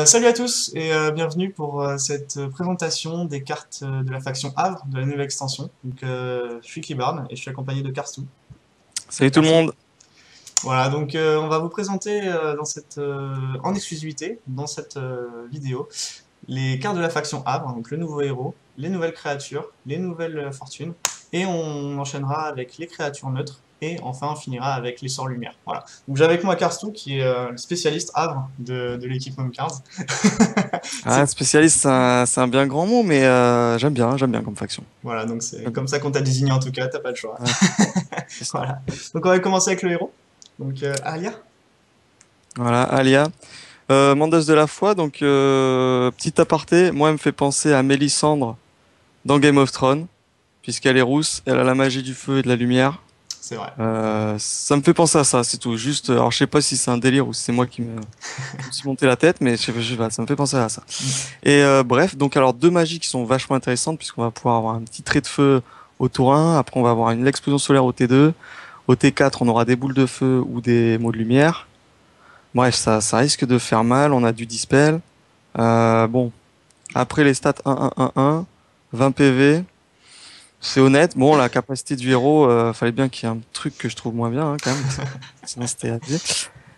Salut à tous et bienvenue pour cette présentation des cartes de la faction Havre de la nouvelle extension. Je suis Clibarn et je suis accompagné de Karstou. Salut Salut tout le Karstou. monde. Voilà, on va vous présenter en exclusivité dans cette vidéo les cartes de la faction Havre, donc le nouveau héros, les nouvelles créatures, les nouvelles fortunes, et on enchaînera avec les créatures neutres, et enfin on finira avec les sorts lumière. Voilà. Donc j'ai avec moi Karstou qui est le spécialiste Havre de l'équipe Momcards. Ah, spécialiste, c'est un bien grand mot, mais j'aime bien comme faction. Voilà, donc c'est J'aime bien. comme ça qu'on t'a désigné en tout cas, t'as pas le choix. Ouais, c'est ça. Voilà. Donc on va commencer avec le héros. Alia. Voilà, Alia. Mandeuse de la foi, donc petit aparté, moi elle me fait penser à Mélisandre dans Game of Thrones, puisqu'elle est rousse, elle a la magie du feu et de la lumière. C'est vrai. Ça me fait penser à ça, c'est tout. Juste, alors je sais pas si c'est un délire ou si c'est moi qui me suis monté la tête, mais je sais pas, ça me fait penser à ça. Mm. Et bref, donc alors deux magies qui sont vachement intéressantes puisqu'on va pouvoir avoir un petit trait de feu au tour 1, après on va avoir une explosion solaire au T2, au T4 on aura des boules de feu ou des mots de lumière. Bref, ça risque de faire mal, on a du dispel. Bon, après les stats 1-1-1-1, 20 PV, c'est honnête. Bon, la capacité du héros, fallait bien qu'il y ait un truc que je trouve moins bien hein, quand même, sinon c'était abusé.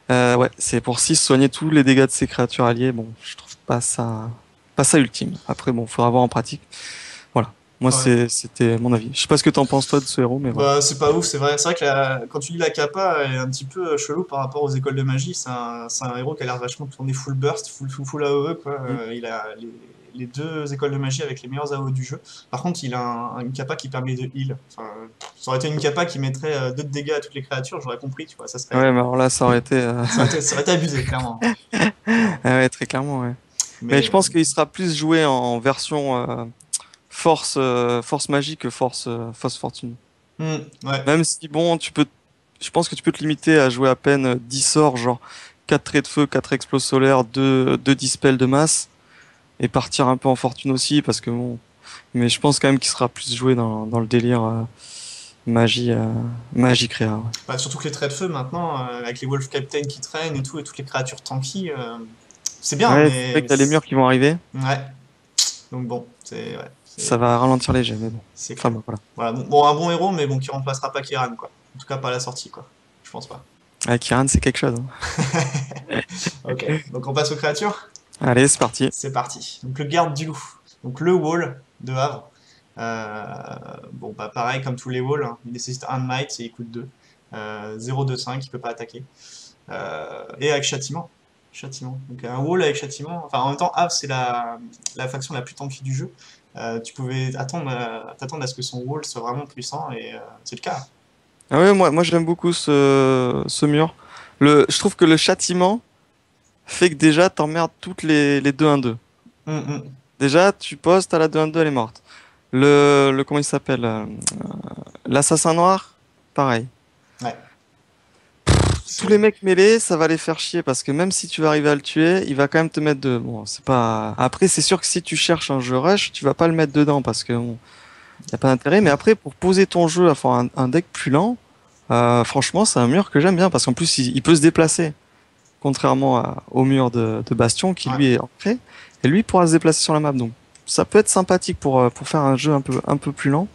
Ouais, c'est pour 6 soigner tous les dégâts de ses créatures alliées. Bon, je trouve pas ça ultime. Après, bon, faudra voir en pratique. Voilà. Moi, Ouais. c'était mon avis. Je sais pas ce que t'en penses toi de ce héros, mais voilà. Bah c'est pas ouf, c'est vrai. C'est vrai que quand tu lis la capa, elle est un petit peu chelou par rapport aux écoles de magie. C'est un héros qui a l'air vachement tourné full burst, full AOE quoi. Mm. Il a les deux écoles de magie avec les meilleurs AOE du jeu. Par contre, il a une capa qui permet de heal. Enfin, ça aurait été une capa qui mettrait 2 de dégâts à toutes les créatures, j'aurais compris, tu vois. Ouais, mais alors là, ça aurait été, Ça aurait été abusé, clairement. ah ouais, très clairement, ouais. Mais Mais je pense qu'il sera plus joué en version force magie que force fortune. ouais. Même si bon, je pense que tu peux te limiter à jouer à peine 10 sorts, genre 4 traits de feu, 4 explos solaires, 2 dispels de masse. Et partir un peu en fortune aussi parce que bon, mais je pense quand même qu'il sera plus joué dans le délire magie magie créa, ouais. Bah, surtout que les traits de feu maintenant, avec les Wolf Captain qui traînent et tout, et toutes les créatures tanky, c'est bien, Ouais, c'est vrai qu'il y a les murs qui vont arriver, ouais. Donc bon, ouais, ça va ralentir les jets, mais bon, c'est enfin clair. bon, voilà. Voilà, bon, un bon héros, mais bon, qui remplacera pas Kiran, quoi. En tout cas, pas à la sortie, quoi. Je pense pas. Avec Kiran c'est quelque chose, hein. Ok, donc on passe aux créatures. Allez, c'est parti. C'est parti. Donc le garde du loup. Donc le wall de Havre. Bon, bah pareil, comme tous les walls, hein, il nécessite un de might et il coûte 2. 0,25, il peut pas attaquer. Et avec châtiment. Châtiment. Donc un wall avec châtiment. Enfin, en même temps, Havre, c'est la faction la plus tanky du jeu. Tu pouvais t'attendre à ce que son wall soit vraiment puissant et c'est le cas. Ah ouais, moi j'aime beaucoup ce mur. Je trouve que le châtiment fait que déjà t'emmerdes toutes les 2-1-2. Hum, hum. Déjà, tu poses, t'as la 2-1-2, elle est morte. Comment il s'appelle l'assassin noir, pareil. Ouais. Tous les C'est... mecs mêlés, ça va les faire chier parce que même si tu vas arriver à le tuer, il va quand même te mettre de. Bon, c'est pas. Après, c'est sûr que si tu cherches un jeu rush, tu vas pas le mettre dedans parce que bon, y a pas d'intérêt. Mais après, pour poser ton jeu, avoir un deck plus lent, franchement, c'est un mur que j'aime bien parce qu'en plus, il peut se déplacer, contrairement au mur de Bastion qui Ouais. lui est ancré et lui pourra se déplacer sur la map. Donc, ça peut être sympathique pour faire un jeu un peu plus lent.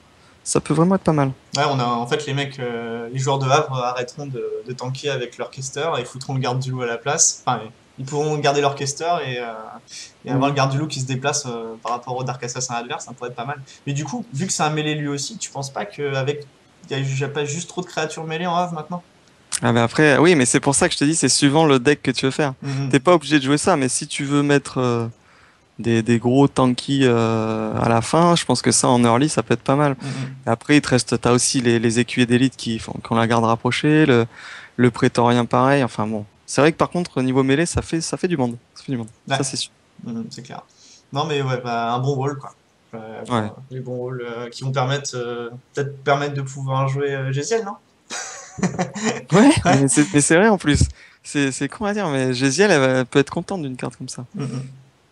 Ça peut vraiment être pas mal. Ouais, en fait, les mecs, les joueurs de Havre arrêteront de tanker avec l'orchesteur et foutront le garde du loup à la place. Enfin, ils pourront garder l'orchesteur et avoir le Mhm. garde du loup qui se déplace par rapport au Dark Assassin adverse, ça pourrait être pas mal. Mais du coup, vu que c'est un mêlé lui aussi, tu penses pas qu'avec. Y a pas juste trop de créatures mêlées en Havre maintenant? Ah mais après, oui, mais c'est pour ça que je te dis, c'est suivant le deck que tu veux faire. Mhm. T'es pas obligé de jouer ça, mais si tu veux mettre des gros tanky à la fin, je pense que ça en early, ça peut être pas mal. Mhm. Et après, t'as aussi les écuyers d'élite qui ont la garde rapprochée, le prétorien pareil. Enfin bon, c'est vrai que par contre, au niveau mêlée, ça fait du monde. Ça fait du monde. Ouais, Ça, c'est sûr. c'est clair. Non, mais ouais, bah, un bon wall, quoi. Ouais. Les bons walls qui vont peut-être permettre de pouvoir jouer Gésiel, non? Ouais, Ouais. mais c'est vrai en plus. C'est con à dire, mais Gésiel, elle peut être contente d'une carte comme ça. Mhm.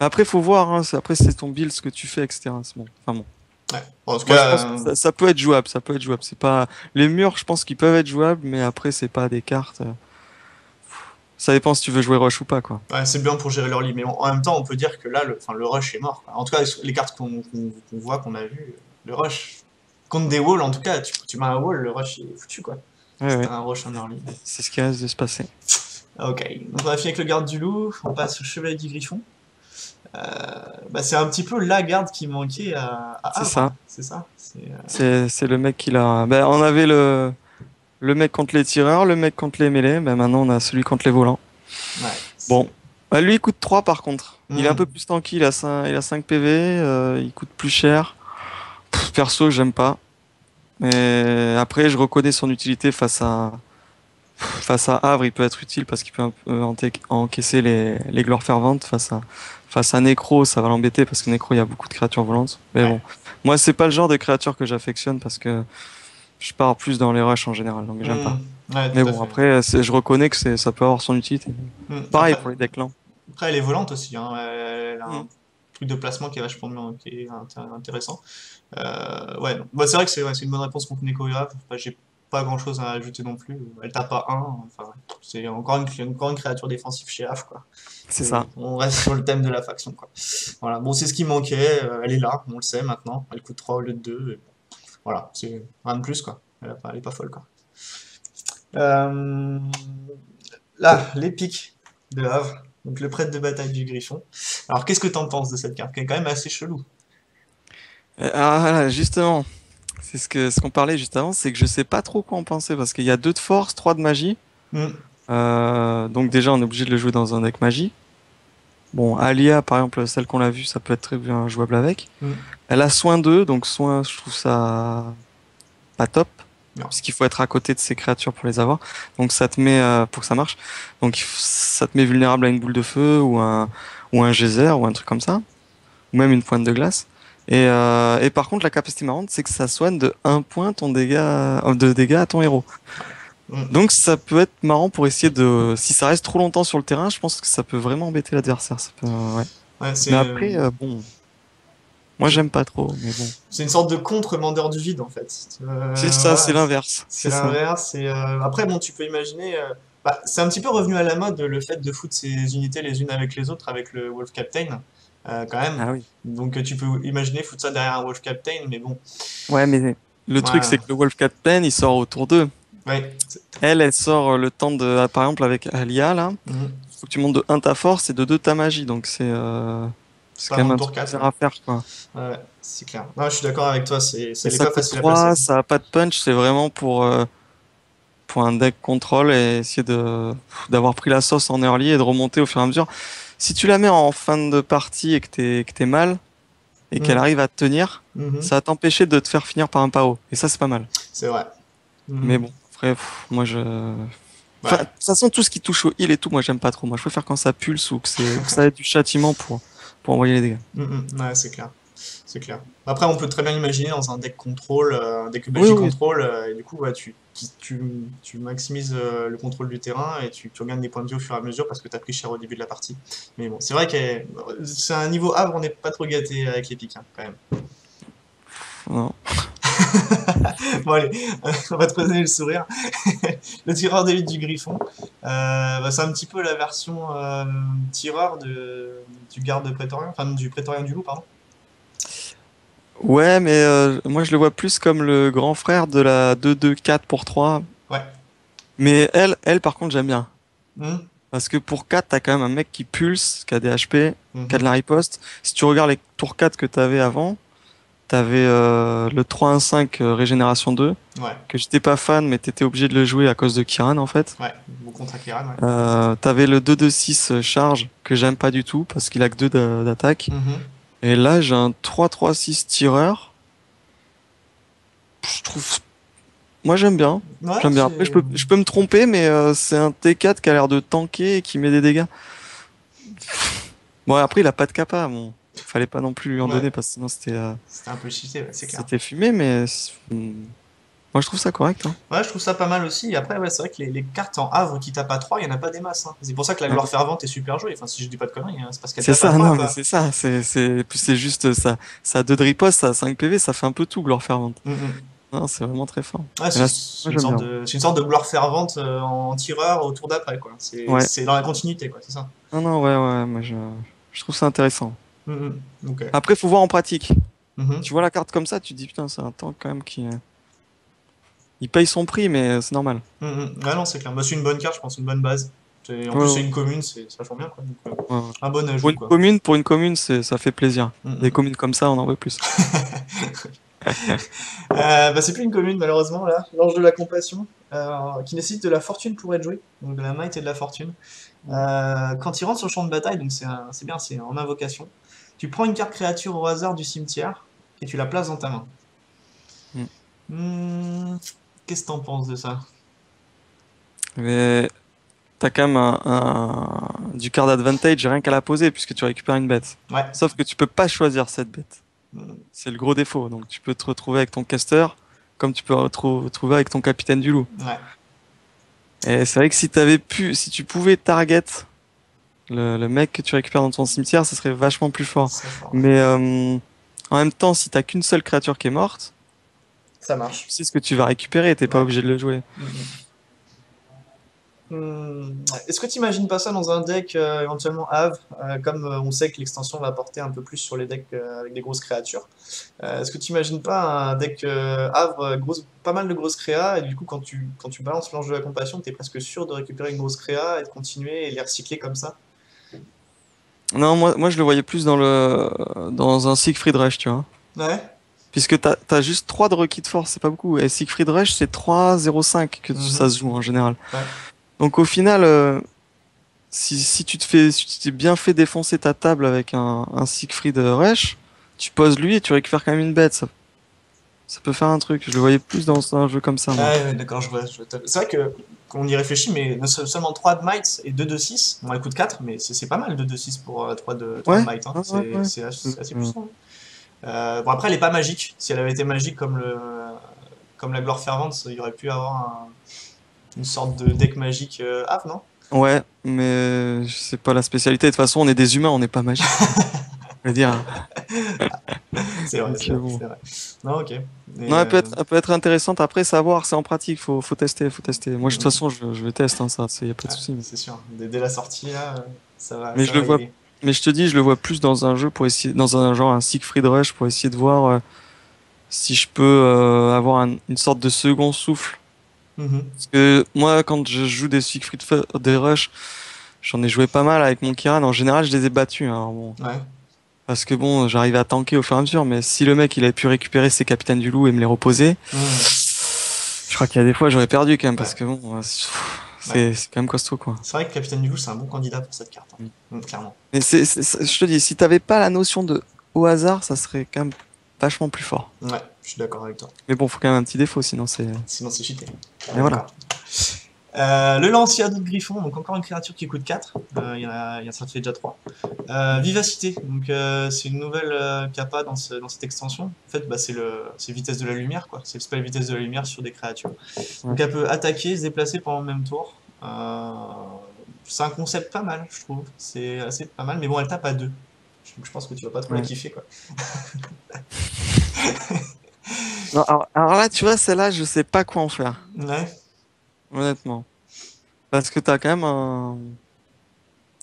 Après, faut voir, hein, après, c'est ton build, ce que tu fais, etc. C'est bon. Enfin bon. Ouais. Bon, en tout Moi, je pense cas, que ça peut être jouable, ça peut être jouable. C'est pas les murs, je pense qu'ils peuvent être jouables, mais après, c'est pas des cartes. Ça dépend si tu veux jouer rush ou pas, quoi. Ouais, c'est bien pour gérer leur lit, mais en même temps, on peut dire que là, le rush est mort, quoi. En tout cas, les cartes qu'on voit, qu'on a vues, le rush, contre des walls, en tout cas, tu mets un wall, le rush est foutu, quoi. Ouais, C'est ouais. un rush en early. C'est ce qui risque de se passer. Ok, donc on a fini avec le garde du loup, on passe au chevalier du griffon. Bah, c'est un petit peu la garde qui manquait à C'est Havre, ça. hein, c'est ça? C'est le mec qui l'a. Ben, on avait le mec contre les tireurs, le mec contre les mêlées. Ben, maintenant, on a celui contre les volants. Ouais, Bon. Lui, il coûte 3 par contre. Il est un peu Hmm. plus tanky, il a 5 PV, il coûte plus cher. Perso, j'aime pas. Mais après, je reconnais son utilité face à Havre, il peut être utile parce qu'il peut un peu encaisser les gloires ferventes. Face à Necro, ça va l'embêter parce que Necro, il y a beaucoup de créatures volantes. Mais Ouais. bon, moi, c'est pas le genre de créature que j'affectionne parce que je pars plus dans les rushs en général, donc j'aime Hmm. pas. Ouais, Mais tout à bon, fait. après, je reconnais que ça peut avoir son utilité. Pareil Après, pour les decks lents. elle est volante aussi, hein. Elle a Mm. un truc de placement qui est vachement bien, qui est intéressant. Ouais, non. Bah, c'est vrai que c'est une bonne réponse contre Nekovirave. Enfin, j'ai pas grand chose à ajouter non plus. Elle tape pas un. Enfin, ouais. C'est encore une créature défensive chez AF, quoi. C'est ça. On reste sur le thème de la faction, quoi. Voilà, bon, c'est ce qui manquait. Elle est là, on le sait maintenant. Elle coûte 3 au lieu de 2. Et bon, voilà, c'est rien de plus, quoi. Elle est pas folle, quoi. Euh, Là, l'épique de Havre. Donc le prêtre de bataille du Griffon. Alors qu'est-ce que t'en penses de cette carte qui est quand même assez chelou? Voilà, justement, c'est ce qu'on parlait juste avant, c'est que je sais pas trop quoi en penser parce qu'il y a 2 de force, 3 de magie. Hmm, Donc déjà, on est obligé de le jouer dans un deck magie. Bon, Alia, par exemple, celle qu'on a vue, ça peut être très bien jouable avec. hmm. Elle a soin 2, donc soin, je trouve ça pas top, Non. puisqu'il faut être à côté de ces créatures pour les avoir. Donc ça te met, pour que ça marche, donc ça te met vulnérable à une boule de feu ou un geyser ou un truc comme ça, ou même une pointe de glace. Et par contre, la capacité marrante, c'est que ça soigne de 1 point de dégâts à ton héros. Hmm. Donc ça peut être marrant pour essayer de... Si ça reste trop longtemps sur le terrain, je pense que ça peut vraiment embêter l'adversaire. Ouais. Ouais, Mais après, bon, moi c'est j'aime pas trop, mais bon. c'est une sorte de contre-mandeur du vide en fait. C'est ça, c'est Voilà, l'inverse. c'est C'est ça. l'inverse. Après, bon, tu peux imaginer. Bah, c'est un petit peu revenu à la mode le fait de foutre ces unités les unes avec les autres avec le Wolf Captain, quand même. Ah oui. Donc tu peux imaginer foutre ça derrière un Wolf Captain, mais bon. Ouais, mais le truc, c'est Voilà. que le Wolf Captain, il sort autour d'eux. Ouais. Elle sort le temps de... Par exemple, avec Alia, là, Mhm. faut que tu montes de 1 ta force et de 2 ta magie. Donc C'est c'est pas quand avant même le un tour truc 4, bizarre ouais. à faire, quoi. Ouais, ouais, c'est clair. Non, je suis d'accord avec toi, Et elle est ça pas coûte facile à placer. 3, ça a pas de punch, c'est vraiment pour un deck contrôle et essayer d'avoir pris la sauce en early et de remonter au fur et à mesure. Si tu la mets en fin de partie et que t'es mal et qu'elle Mhm. arrive à te tenir, Mhm. ça va t'empêcher de te faire finir par un pao. Et ça, c'est pas mal. C'est vrai. Mais Mhm. bon, après, moi je. Enfin, de Ouais. toute façon, tout ce qui touche au heal et tout, moi j'aime pas trop. Moi, je préfère quand ça pulse ou que ça ait du châtiment pour envoyer les dégâts. Ouais, c'est clair. C'est clair. Après, on peut très bien l'imaginer dans un deck contrôle, un deck Oui, magie oui, contrôle, et du coup, ouais, tu maximises le contrôle du terrain et tu regagnes des points de vie au fur et à mesure parce que tu as pris cher au début de la partie. Mais bon, c'est vrai que c'est un niveau Havre, on n'est pas trop gâté avec les pics, hein, quand même. non. Bon, allez, on va te redonner le sourire. Le tireur d'élite du Griffon, bah, c'est un petit peu la version tireur du garde prétorien, enfin du prétorien du loup, pardon. Ouais, mais moi je le vois plus comme le grand frère de la 2-2-4 pour 3. Ouais. Mais elle par contre, j'aime bien. Mhm. Parce que pour 4, t'as quand même un mec qui pulse, qui a des HP, qui a de Mhm. la riposte. Si tu regardes les tours 4 que t'avais avant, t'avais le 3-1-5 Régénération 2, Ouais. que j'étais pas fan, mais t'étais obligé de le jouer à cause de Kiran en fait. Ouais. Bon contre Akiran, ouais. T'avais le 2-2-6 Charge, que j'aime pas du tout, parce qu'il a que 2 d'attaque. Mhm. Et là, j'ai un 3-3-6 tireur. Je trouve... Moi j'aime bien. Ouais, J'aime bien. Après, je c'est. peux, je peux me tromper, mais c'est un T4 qui a l'air de tanker et qui met des dégâts. Bon, après, il a pas de capa. Bon, fallait pas non plus lui en Ouais. donner parce que sinon C'était un peu cheaté, ouais, c'est clair. c'était fumé, mais moi je trouve ça correct, hein. Ouais, je trouve ça pas mal aussi. Et après, ouais, c'est vrai que les cartes en Havre qui tapent à 3, il y en a pas des masses, hein. C'est pour ça que la Ouais. gloire fervente est super jouée. Enfin, si je dis pas de conneries, hein, c'est parce qu'elle C'est tape à ça, 3, non, mais quoi. c'est ça. Puis c'est juste ça. Ça a 2 de riposte, ça a 5 PV, ça fait un peu tout, Gloire Fervente. Mhm. Non, c'est vraiment très fort. Ouais, Et là, c'est moi, j'aime bien. c'est une sorte de gloire fervente en tireur au tour d'après, quoi. Ouais. C'est dans la continuité, quoi, c'est ça. Non, non, ouais, ouais, moi, je trouve ça intéressant. Ok. Après, faut voir en pratique. Mhm. Tu vois la carte comme ça, tu te dis, putain, c'est un tank quand même qui... Il paye son prix, mais c'est normal. Ouais, non, c'est clair. Bah, c'est une bonne carte, je pense, une bonne base. En Ouais, plus, c'est ouais, une commune, c'est vachement bien, quoi. Donc, ouais, ouais. un bon ajout, quoi. Pour une commune, ça fait plaisir. Des Mhm. communes comme ça, on en veut plus. Bah, c'est plus une commune, malheureusement, là. L'ange de la compassion, qui nécessite de la fortune pour être joué. Donc, de la might et de la fortune. Quand il rentre sur le champ de bataille, donc c'est bien, c'est en invocation. Tu prends une carte créature au hasard du cimetière et tu la places dans ta main. Mm. Hmm, qu'est-ce que t'en penses de ça? Mais t'as quand même du card advantage rien qu'à la poser, puisque tu récupères une bête. Ouais. Sauf que tu peux pas choisir cette bête. Hmm, C'est le gros défaut. Donc tu peux te retrouver avec ton caster, comme tu peux retrouver avec ton capitaine du loup. ouais, Et c'est vrai que si tu pouvais target le mec que tu récupères dans ton cimetière, ça serait vachement plus fort. c'est fort. Ouais. Mais en même temps, si t'as qu'une seule créature qui est morte, Ça tu marche. sais ce que tu vas récupérer, t'es pas Ouais. obligé de le jouer. Hmm. Est-ce que tu imagines pas ça dans un deck éventuellement Have, comme on sait que l'extension va porter un peu plus sur les decks avec des grosses créatures? Est-ce que tu imagines pas un deck Havre, pas mal de grosses créas, et du coup quand tu balances l'ange de la compassion, t'es presque sûr de récupérer une grosse créa et de continuer et les recycler comme ça? Non, moi je le voyais plus dans un Siegfried Rush, tu vois. Ouais. Puisque t'as juste 3 de requis de force, c'est pas beaucoup. Et Siegfried Rush, c'est 3,05 que ça Mhm. se joue en général. Ouais. Donc au final, si tu t'es bien fait défoncer ta table avec un Siegfried Rush, tu poses lui et tu récupères quand même une bête. Ça peut faire un truc. Je le voyais plus dans un jeu comme ça, moi. Ouais, ouais, d'accord, je vois. C'est vrai que qu'on y réfléchit, mais seulement 3 de might et 2 de 6. Bon, elle coûte 4, mais c'est pas mal 2 de 6 pour 3 de Ouais, might, hein. ouais, ouais, ouais. C'est assez Euh, puissant, hein. Bon, après, elle est pas magique. Si elle avait été magique comme la gloire fervente, il y aurait pu avoir une sorte de deck magique Have, non? ouais, mais c'est pas la spécialité. De toute façon, on est des humains, on n'est pas magique. Je veux dire. C'est vrai, Donc, c'est vrai, bon. c'est vrai. Non, ok. Non, Et, elle peut être intéressante. Après, savoir, c'est en pratique. Faut tester, faut tester. Moi, de toute mm, façon, je vais tester, hein, ça. Y a pas de ouais, souci. c'est sûr. Dès la sortie, là, Mais ça je le va y vois, aller. mais je te dis, je le vois plus dans un jeu pour essayer, dans un genre un Siegfried Rush pour essayer de voir si je peux avoir une sorte de second souffle. Mhm. Parce que moi, quand je joue des Rush, j'en ai joué pas mal avec mon Kiran. En général, je les ai battus, hein, alors bon. Ouais. Parce que bon, j'arrivais à tanker au fur et à mesure, mais si le mec il avait pu récupérer ses capitaines du loup et me les reposer, Mhm. je crois qu'il y a des fois j'aurais perdu quand même parce Ouais. que bon, Ouais. c'est quand même costaud quoi. C'est vrai que Capitaine du Loup, c'est un bon candidat pour cette carte, hein. Mm. Clairement. Mais je te dis, si t'avais pas la notion de au hasard, ça serait quand même vachement plus fort. Ouais, je suis d'accord avec toi. Mais bon, faut quand même un petit défaut, sinon c'est. Sinon, c'est cheaté. On Mais est voilà. d'accord. Le Lanciado de Griffon, donc encore une créature qui coûte 4. Ça fait déjà 3. Vivacité, donc c'est une nouvelle capa dans cette extension. En fait, bah, c'est vitesse de la lumière, quoi. C'est le spell vitesse de la lumière sur des créatures. Ouais. Donc elle peut attaquer, se déplacer pendant le même tour. C'est un concept pas mal, je trouve. C'est assez pas mal, mais bon, elle tape à 2. Donc je pense que tu vas pas trop la Ouais. kiffer, quoi. Non, alors là, tu vois, celle-là, je sais pas quoi en faire, Ouais. honnêtement. Parce que t'as quand même un.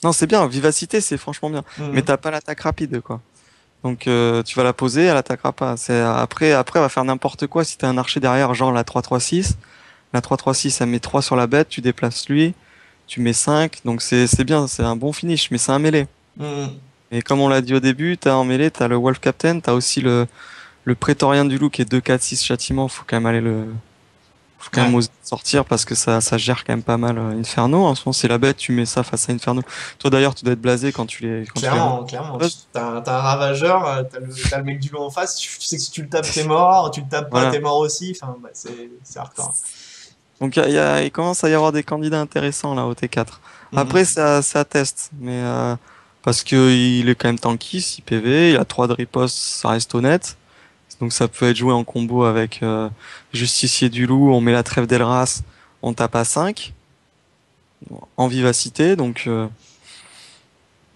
Non, c'est bien, vivacité, c'est franchement bien. Mais Mhm. t'as pas l'attaque rapide, quoi. Donc tu vas la poser, elle attaquera pas. Après, elle va faire n'importe quoi si t'as un archer derrière, genre la 3-3-6. La 3-3-6, elle met 3 sur la bête, tu déplaces lui, tu mets 5. Donc c'est bien, c'est un bon finish, mais c'est un mêlé. Mhm. Et comme on l'a dit au début, t'as en mêlée, t'as le Wolf Captain, t'as aussi le Prétorien du Loup qui est 2-4-6 châtiment. Faut quand même Ouais. oser sortir parce que ça gère quand même pas mal Inferno. En ce moment, c'est la bête, tu mets ça face à Inferno. Toi d'ailleurs, tu dois être blasé quand tu les Clairement, clairement. T'as un ravageur, t'as le mec du loup en face, tu sais que si tu le tapes, t'es mort, tu le tapes pas, Voilà. t'es mort aussi. Enfin, bah, c'est hardcore. Donc il commence à y avoir des candidats intéressants là au T4. Après, Mhm. ça teste, mais parce que il est quand même tanky, 6 PV, il a 3 de riposte, ça reste honnête. Donc ça peut être joué en combo avec Justicier du Loup, on met la trêve d'Elras, on tape à 5 en vivacité, donc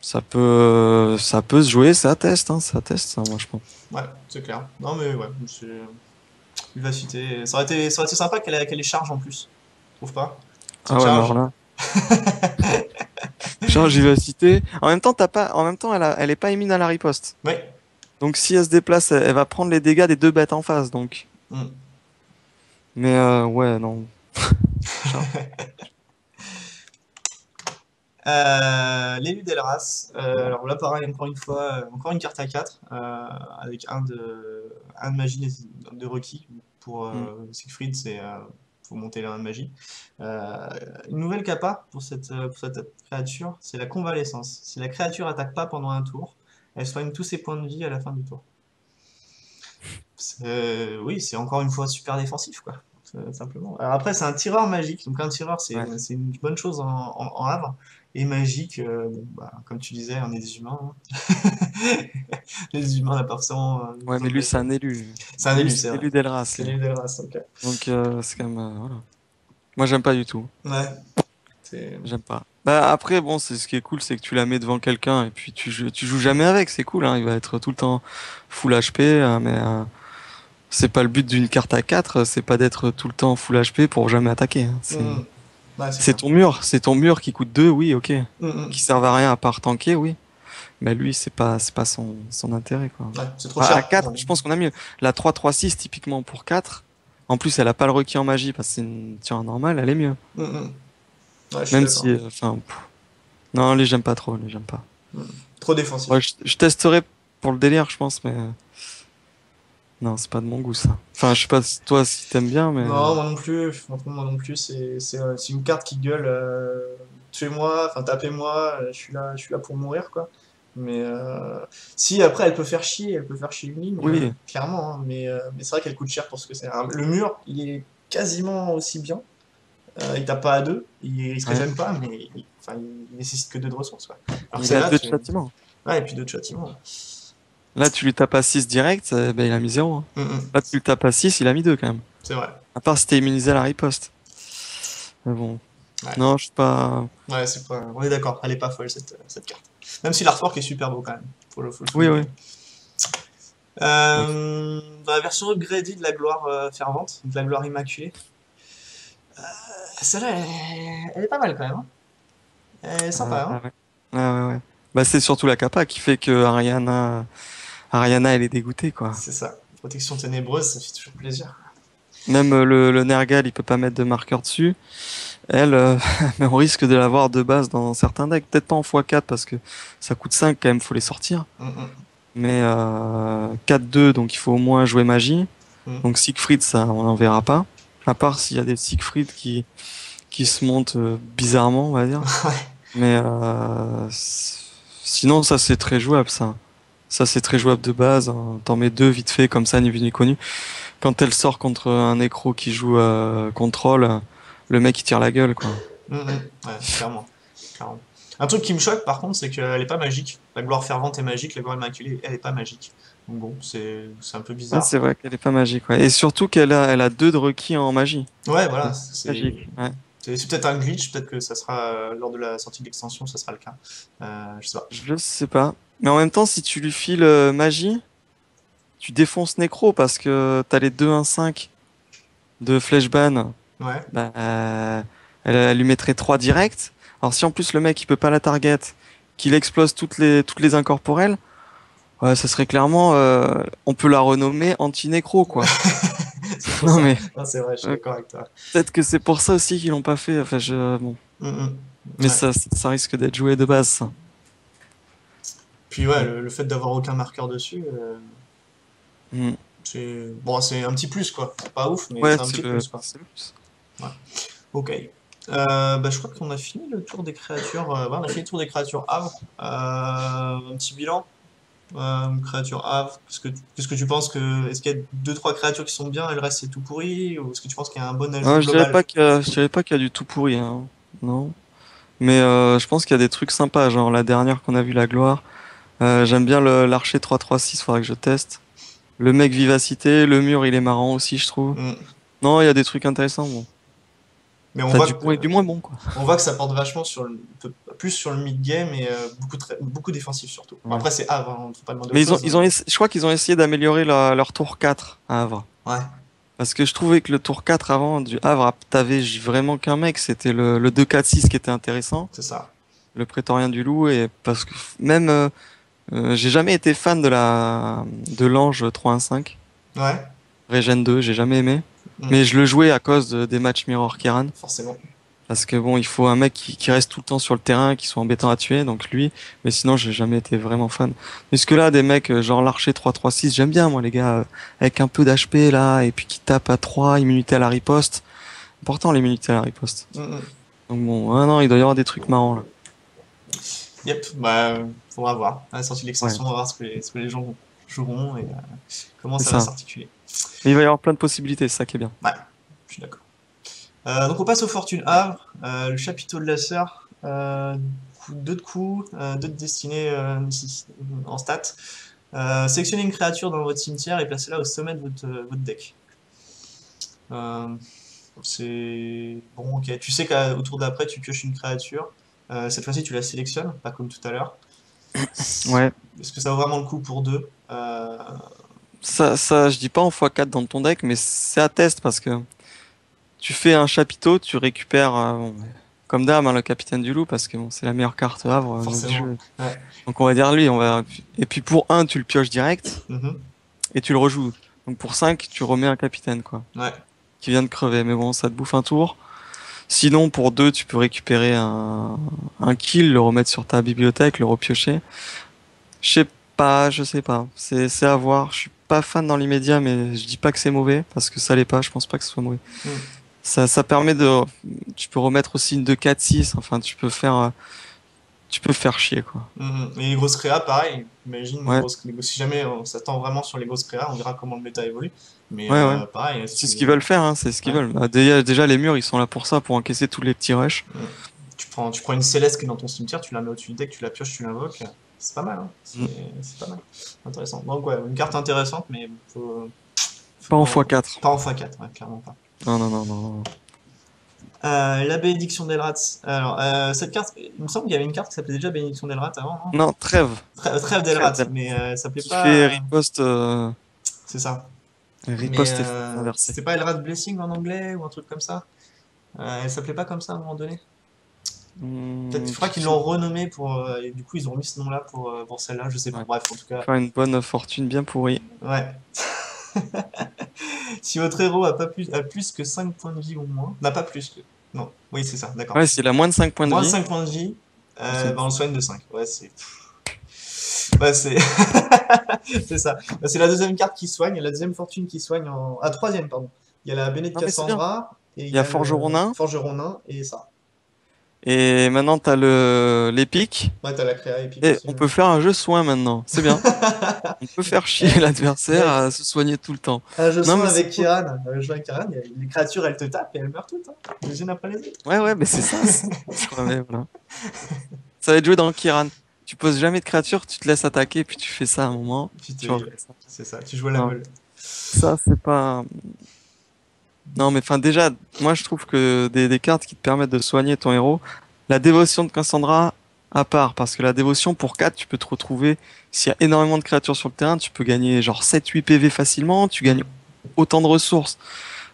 ça peut se jouer, ça teste, hein, ça teste, ça, moi je pense. Ouais, c'est clair. Non, mais ouais, Vivacité. Ça aurait été sympa qu'elle les charge en plus. Tu trouves pas? Ah Petite ouais, mais alors charge. là, charge vivacité. En même temps, elle est pas immune à la riposte. Ouais. Donc si elle se déplace, elle va prendre les dégâts des deux bêtes en face. Donc. Mm. Mais ouais, non. Charge. L'élu d'Elras. Alors là, pareil, encore une fois, encore une carte à 4 avec un de magie de requis. Pour Hmm. Siegfried, faut monter un de magie. Euh, une nouvelle capa pour cette créature, c'est la convalescence. Si la créature attaque pas pendant un tour, elle soigne tous ses points de vie à la fin du tour. Oui, c'est encore une fois super défensif, quoi. Simplement. Alors après, c'est un tireur magique. Donc un tireur, Ouais. c'est une bonne chose en Havre. Et magique, bon, bah, comme tu disais, on est des humains, hein. Les humains, on n'a pas forcément Ouais, besoin mais de lui, c'est magique. un élu. C'est un Lui, élu, c'est c'est vrai. l'élu d'Elras, C'est lui. l'élu des races, ok. Donc, c'est quand même. Voilà. Moi, j'aime pas du tout. Ouais, c'est... J'aime pas. Bah, après, bon, c'est ce qui est cool, c'est que tu la mets devant quelqu'un et puis tu joues jamais avec. C'est cool, hein. Il va être tout le temps full HP, mais c'est pas le but d'une carte à 4, c'est pas d'être tout le temps full HP pour jamais attaquer, hein. Mhm. Ouais, c'est C'est ça. ton mur qui coûte 2, oui, ok. Mhm. Qui servent à rien à part tanker, oui. Mais lui, c'est pas son intérêt, quoi. Ouais, c'est trop À cher. 4, je pense qu'on a mieux. La 3-3-6, typiquement pour 4. En plus, elle a pas le requis en magie parce que c'est une tireur normale, elle est mieux. Mhm. Ouais, je suis Même si, d'accord. enfin, non, les j'aime pas trop, les j'aime pas. Mhm. Trop Ouais, défensif. je testerai pour le délire, je pense, mais non, c'est pas de mon goût, ça. Enfin, je sais pas toi si t'aimes bien, mais Non, moi non plus. Franchement, moi non plus. C'est une carte qui gueule. Tuez-moi, enfin tapez-moi. Je suis là pour mourir, quoi. Mais si après elle peut faire chier, elle peut faire chier une ligne, oui, clairement, hein. Mais c'est vrai qu'elle coûte cher pour ce que c'est. Alors, le mur, il est quasiment aussi bien. Il tape pas à deux, il se ouais. régène pas, mais enfin, il nécessite que deux de ressources, quoi. Alors que Il a celle-là, deux de châtiment. ouais, et puis deux de châtiment. Là, tu lui tapes à 6 direct, ben, il a mis 0, hein. Mm. Là, tu lui tapes à 6, il a mis 2 quand même. C'est vrai. À part si t'es immunisé à la riposte. Mais bon. Ouais. Non, je suis pas. Ouais, c'est pas... On est d'accord, elle est pas folle cette carte. Même si l'artwork est super beau quand même, faut le Oui, oui. souligner. Dans la version upgradée de la gloire fervente, de la gloire immaculée, celle-là, elle est pas mal quand même, hein. Elle est sympa, hein. Ouais. Ouais, ouais, ouais. Bah, c'est surtout la capa qui fait que Ariana, elle est dégoûtée, quoi. C'est ça. Protection ténébreuse, ça fait toujours plaisir. Même le Nergal, il peut pas mettre de marqueur dessus. Elle, mais on risque de l'avoir de base dans certains decks. Peut-être pas en x4 parce que ça coûte 5 quand même, faut les sortir. Mm, Mais 4-2, donc il faut au moins jouer magie. mm, Donc Siegfried, ça, on n'en verra pas. À part s'il y a des Siegfried qui se montent bizarrement, on va dire. mm. Ouais. Mais sinon, ça c'est très jouable, ça. Ça c'est très jouable de base, hein. T'en mets deux vite fait, comme ça, ni vu ni connu. Quand elle sort contre un nécro qui joue contrôle, le mec il tire la gueule, quoi. Ouais, clairement. Clairement. Un truc qui me choque par contre, c'est qu'elle est pas magique. La gloire fervente est magique, la gloire immaculée, elle est pas magique. Donc bon, c'est un peu Ah, bizarre. c'est vrai qu'elle est pas magique, ouais. Et surtout elle a 2 de requis en magie. Ouais, voilà, Donc, magique, ouais. c'est peut-être un glitch, peut-être que ça sera lors de la sortie de l'extension, ça sera le cas. Je sais pas. Je sais pas. Mais en même temps, si tu lui files magie, tu défonces Necro parce que t'as les 2-1-5 de Fleshban. Ouais. Bah, elle lui mettrait 3 directs. Alors si en plus le mec il peut pas la target, qu'il explose toutes les incorporelles, ouais, ça serait clairement, on peut la renommer anti-nécro, quoi. C'est trop Non ça. mais Non, c'est vrai, je suis euh, d'accord avec toi. peut-être que c'est pour ça aussi qu'ils l'ont pas fait. Enfin, bon. Mm. Mais Ouais. ça risque d'être joué de base, ça. Puis ouais, Mm. le fait d'avoir aucun marqueur dessus, Mm. c'est bon, c'est un petit plus quoi. C'est pas ouf, mais Ouais, c'est un petit plus quoi. c'est le plus. Ouais. Ok. Bah, je crois qu'on a fini le tour des créatures. Ouais, on a fini le tour des créatures Havre. Un petit bilan. Créature Havre. Qu'est-ce que tu penses que. Est-ce qu'il y a deux, trois créatures qui sont bien et le reste c'est tout pourri? Ou est-ce que tu penses qu'il y a un bon ajout Ah, global? je dirais pas qu'il y a du tout pourri, hein. Non. Mais je pense qu'il y a des trucs sympas, genre la dernière qu'on a vu, la gloire. J'aime bien l'archer 3-3-6, faudra que je teste. Le mec vivacité, le mur il est marrant aussi, je trouve. Hmm. Non, il y a des trucs intéressants, bon. Mais on T'as voit du que, bon et du moins bon, quoi. on voit que ça porte vachement plus sur le mid-game et beaucoup défensif surtout. Bon, Ouais. après c'est Havre, hein, on ne peut pas demander autre Mais chose. je crois qu'ils ont essayé d'améliorer leur tour 4 à Havre. Ouais. Parce que je trouvais que le tour 4 avant du Havre, t'avais vraiment qu'un mec, c'était le 2-4-6 qui était intéressant, C'est ça. le Prétorien du Loup, et parce que même j'ai jamais été fan de l'Ange 3-1-5, Ouais, Regen 2, j'ai jamais aimé. mm, Mais je le jouais à cause des matchs Mirror Kiran. forcément. Parce que bon, il faut un mec qui reste tout le temps sur le terrain, qui soit embêtant à tuer, donc lui. Mais sinon, j'ai jamais été vraiment fan. Jusque là, des mecs genre l'archer 3-3-6, j'aime bien, moi, les gars, avec un peu d'HP là, et puis qui tapent à 3, immunité à la riposte. Important, l'immunité à la riposte. Mm, mm. Donc bon, ah non, il doit y avoir des trucs marrants là. Yep, bah, faudra voir. À la sortie de Ouais, l'extension, on va voir ce que les gens joueront et comment c'est ça va ça. s'articuler. Mais il va y avoir plein de possibilités, c'est ça qui est bien. Ouais, je suis d'accord. Donc on passe au Fortune Havre, le chapiteau de la sœur, deux de coups, deux de destinée ici, en stats. Sélectionnez une créature dans votre cimetière et placez-la au sommet de votre deck. Euh, c'est bon, ok. Tu sais qu'au tour d'après, tu pioches une créature. Cette fois-ci, tu la sélectionnes, pas comme tout à l'heure. Ouais. Est-ce que ça vaut vraiment le coup pour deux? Ça, je dis pas en x4 dans ton deck, mais c'est à test parce que tu fais un chapiteau, tu récupères, bon, comme d'hab, hein, le capitaine du loup, parce que bon, c'est la meilleure carte Havre du Forcément. jeu. Ouais. Donc on va dire lui, et puis pour un, tu le pioches direct, Mhm. et tu le rejoues. Donc pour 5 tu remets un capitaine, quoi, Ouais. qui vient de crever. Mais bon, ça te bouffe un tour. Sinon, pour 2 tu peux récupérer un kill, le remettre sur ta bibliothèque, le repiocher. Je sais pas. C'est à voir. Je suis pas fan dans l'immédiat, mais je dis pas que c'est mauvais, parce que ça l'est pas, je pense pas que ce soit mauvais. Mm. Ça permet de, tu peux remettre aussi une 2-4-6, enfin, tu peux faire chier, quoi. Mhm. Et les grosses créas, pareil. Imagine, Ouais, si jamais on s'attend vraiment sur les grosses créas, on verra comment le méta évolue. Mais ouais. pareil, si C'est ce tu, qu'ils veulent faire, hein, c'est ce qu'ils ouais. veulent. Bah, déjà, les murs, ils sont là pour ça, pour encaisser tous les petits rushs. Mm. Tu prends une Céleste qui est dans ton cimetière, tu la mets au-dessus du deck, tu la pioches, tu l'invoques. C'est pas mal, hein. Mm. C'est pas mal. Intéressant. Donc ouais, une carte intéressante, mais faut Pas en pas, x4. pas en x4, ouais, clairement pas. Non, non, non, non, non. La bénédiction d'Elrats. Alors, cette carte, il me semble qu'il y avait une carte qui s'appelait déjà bénédiction d'Elrats avant, non? Non, trêve. Trêve Trêve d'Elrats, d'elle. mais ça s'appelait Qui fait pas. riposte, C'est ça. Mais riposte et inversée. c'était pas Elrad Blessing en anglais ou un truc comme ça? Elle s'appelait pas comme ça à un moment donné? Peut-être, je crois qu'ils l'ont renommé et du coup ils ont mis ce nom-là pour celle-là, je sais pas. Ouais. Bref, en tout cas, Faire une bonne fortune bien pourrie. ouais. Si votre héros a plus que 5 points de vie ou moins, n'a pas plus que. Non, oui, c'est ça, d'accord. Ouais, s'il a moins de 5 points de Moins de vie, 5 points de vie, on soigne. bah, on le soigne de 5. Ouais, c'est. Ouais, c'est. C'est ça. Bah, c'est la deuxième carte qui soigne, et la deuxième fortune qui soigne en. Ah, troisième, pardon. Il y a la Béné de Non, mais c'est bien. Cassandra, et il Il y y a a le Forgeron nain. Forgeron nain, et ça. Et maintenant, t'as l'épique. Ouais, t'as la créa épique Et aussi, on ouais. peut faire un jeu soin maintenant. C'est bien. On peut faire chier l'adversaire Mec, à se soigner tout le temps. un jeu Non, soin mais c'est avec cool. Kiran. Un jeu avec Kiran, les créatures elles te tapent et elles meurent toutes, hein, les unes après les autres. Ouais, ouais, mais c'est ça. Ouais, voilà. Ça va être joué dans Kiran. Tu poses jamais de créature, tu te laisses attaquer, puis tu fais ça à un moment. Puis Tu refais ça. c'est ça, tu joues à la Non, meule. ça, c'est pas. Non, mais enfin, déjà, moi, je trouve que des cartes qui te permettent de soigner ton héros, la dévotion de Cassandra, à part, parce que la dévotion, pour 4 tu peux te retrouver, s'il y a énormément de créatures sur le terrain, tu peux gagner genre 7-8 PV facilement, tu gagnes Mm. autant de ressources.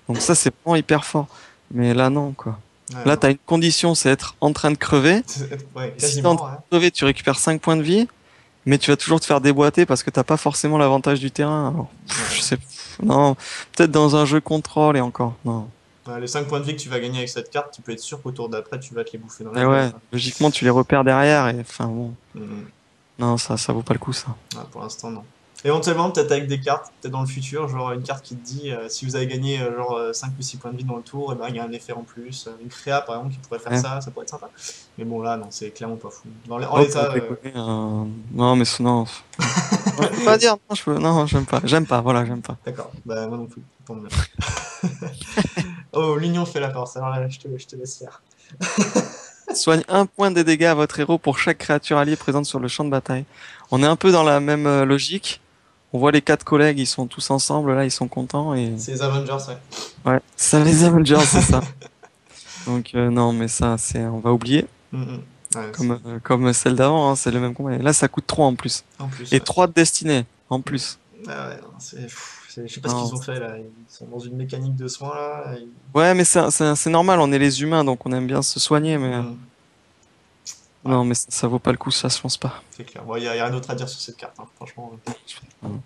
Donc ça, c'est vraiment hyper fort. Mais là, non, quoi. Ouais, Là, non. t'as une condition, c'est être en train de crever. Ouais, Et si t'es en quasiment, train ouais. de crever, tu récupères 5 points de vie, mais tu vas toujours te faire déboîter parce que t'as pas forcément l'avantage du terrain. Alors, je Ouais. sais, non, peut-être dans un jeu contrôle et encore, non. Ouais, les 5 points de vie que tu vas gagner avec cette carte, tu peux être sûr qu'au tour d'après, tu vas te les bouffer dans la Et gueule, ouais, quoi. logiquement, tu les repères derrière et enfin bon, Mm. non, ça vaut pas le coup, ça. Ouais, pour l'instant, non. Éventuellement, peut-être avec des cartes, peut-être dans le futur, genre une carte qui te dit si vous avez gagné genre 5 ou 6 points de vie dans le tour, et ben il y a un effet en plus. Une créa par exemple qui pourrait faire Ouais. ça pourrait être sympa. Mais bon, là, non, c'est clairement pas fou. En Oh, pour l'état, déconner, non, mais non. Non, je peux pas dire, non, non, j'aime pas, voilà, j'aime pas. d'accord, bah moi non plus, tant mieux. Oh, l'union fait la force, alors là, je te laisse faire. Soigne un point des dégâts à votre héros pour chaque créature alliée présente sur le champ de bataille. On est un peu dans la même logique. On voit les 4 collègues, ils sont tous ensemble, là, ils sont contents et C'est les Avengers, ouais. ouais, ça les Avengers, c'est ça. Donc non, mais ça, on va oublier. Mhm. Ouais, Comme celle d'avant, hein, c'est le même combat. Et là, ça coûte 3 en plus. en plus, Et ouais. 3 de destinée en plus. Ah ouais, non, Je sais pas ce Non. qu'ils ont fait là. Ils sont dans une mécanique de soins là. Ouais, mais c'est normal, on est les humains, donc on aime bien se soigner, mais Hmm. Ouais, non, mais ça vaut pas le coup, ça, je pense pas. c'est clair. Bon, y a rien d'autre à dire sur cette carte, hein, franchement. Non.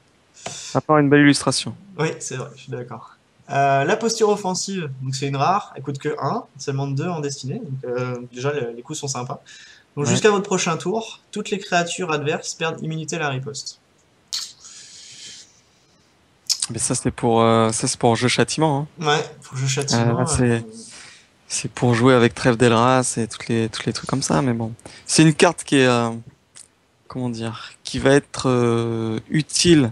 À part une belle illustration. Oui, c'est vrai, je suis d'accord. La posture offensive, donc c'est une rare, elle coûte que un, seulement 2 en destinée, donc déjà les coups sont sympas. Donc Ouais. jusqu'à votre prochain tour, toutes les créatures adverses perdent immunité à la riposte. Mais ça, c'est pour jeu châtiment, Ouais, faut jeu hein. Là, châtiment. c'est pour jouer avec Trêve d'Elras et tous les trucs comme ça, mais bon. C'est une carte qui est, comment dire, qui va être utile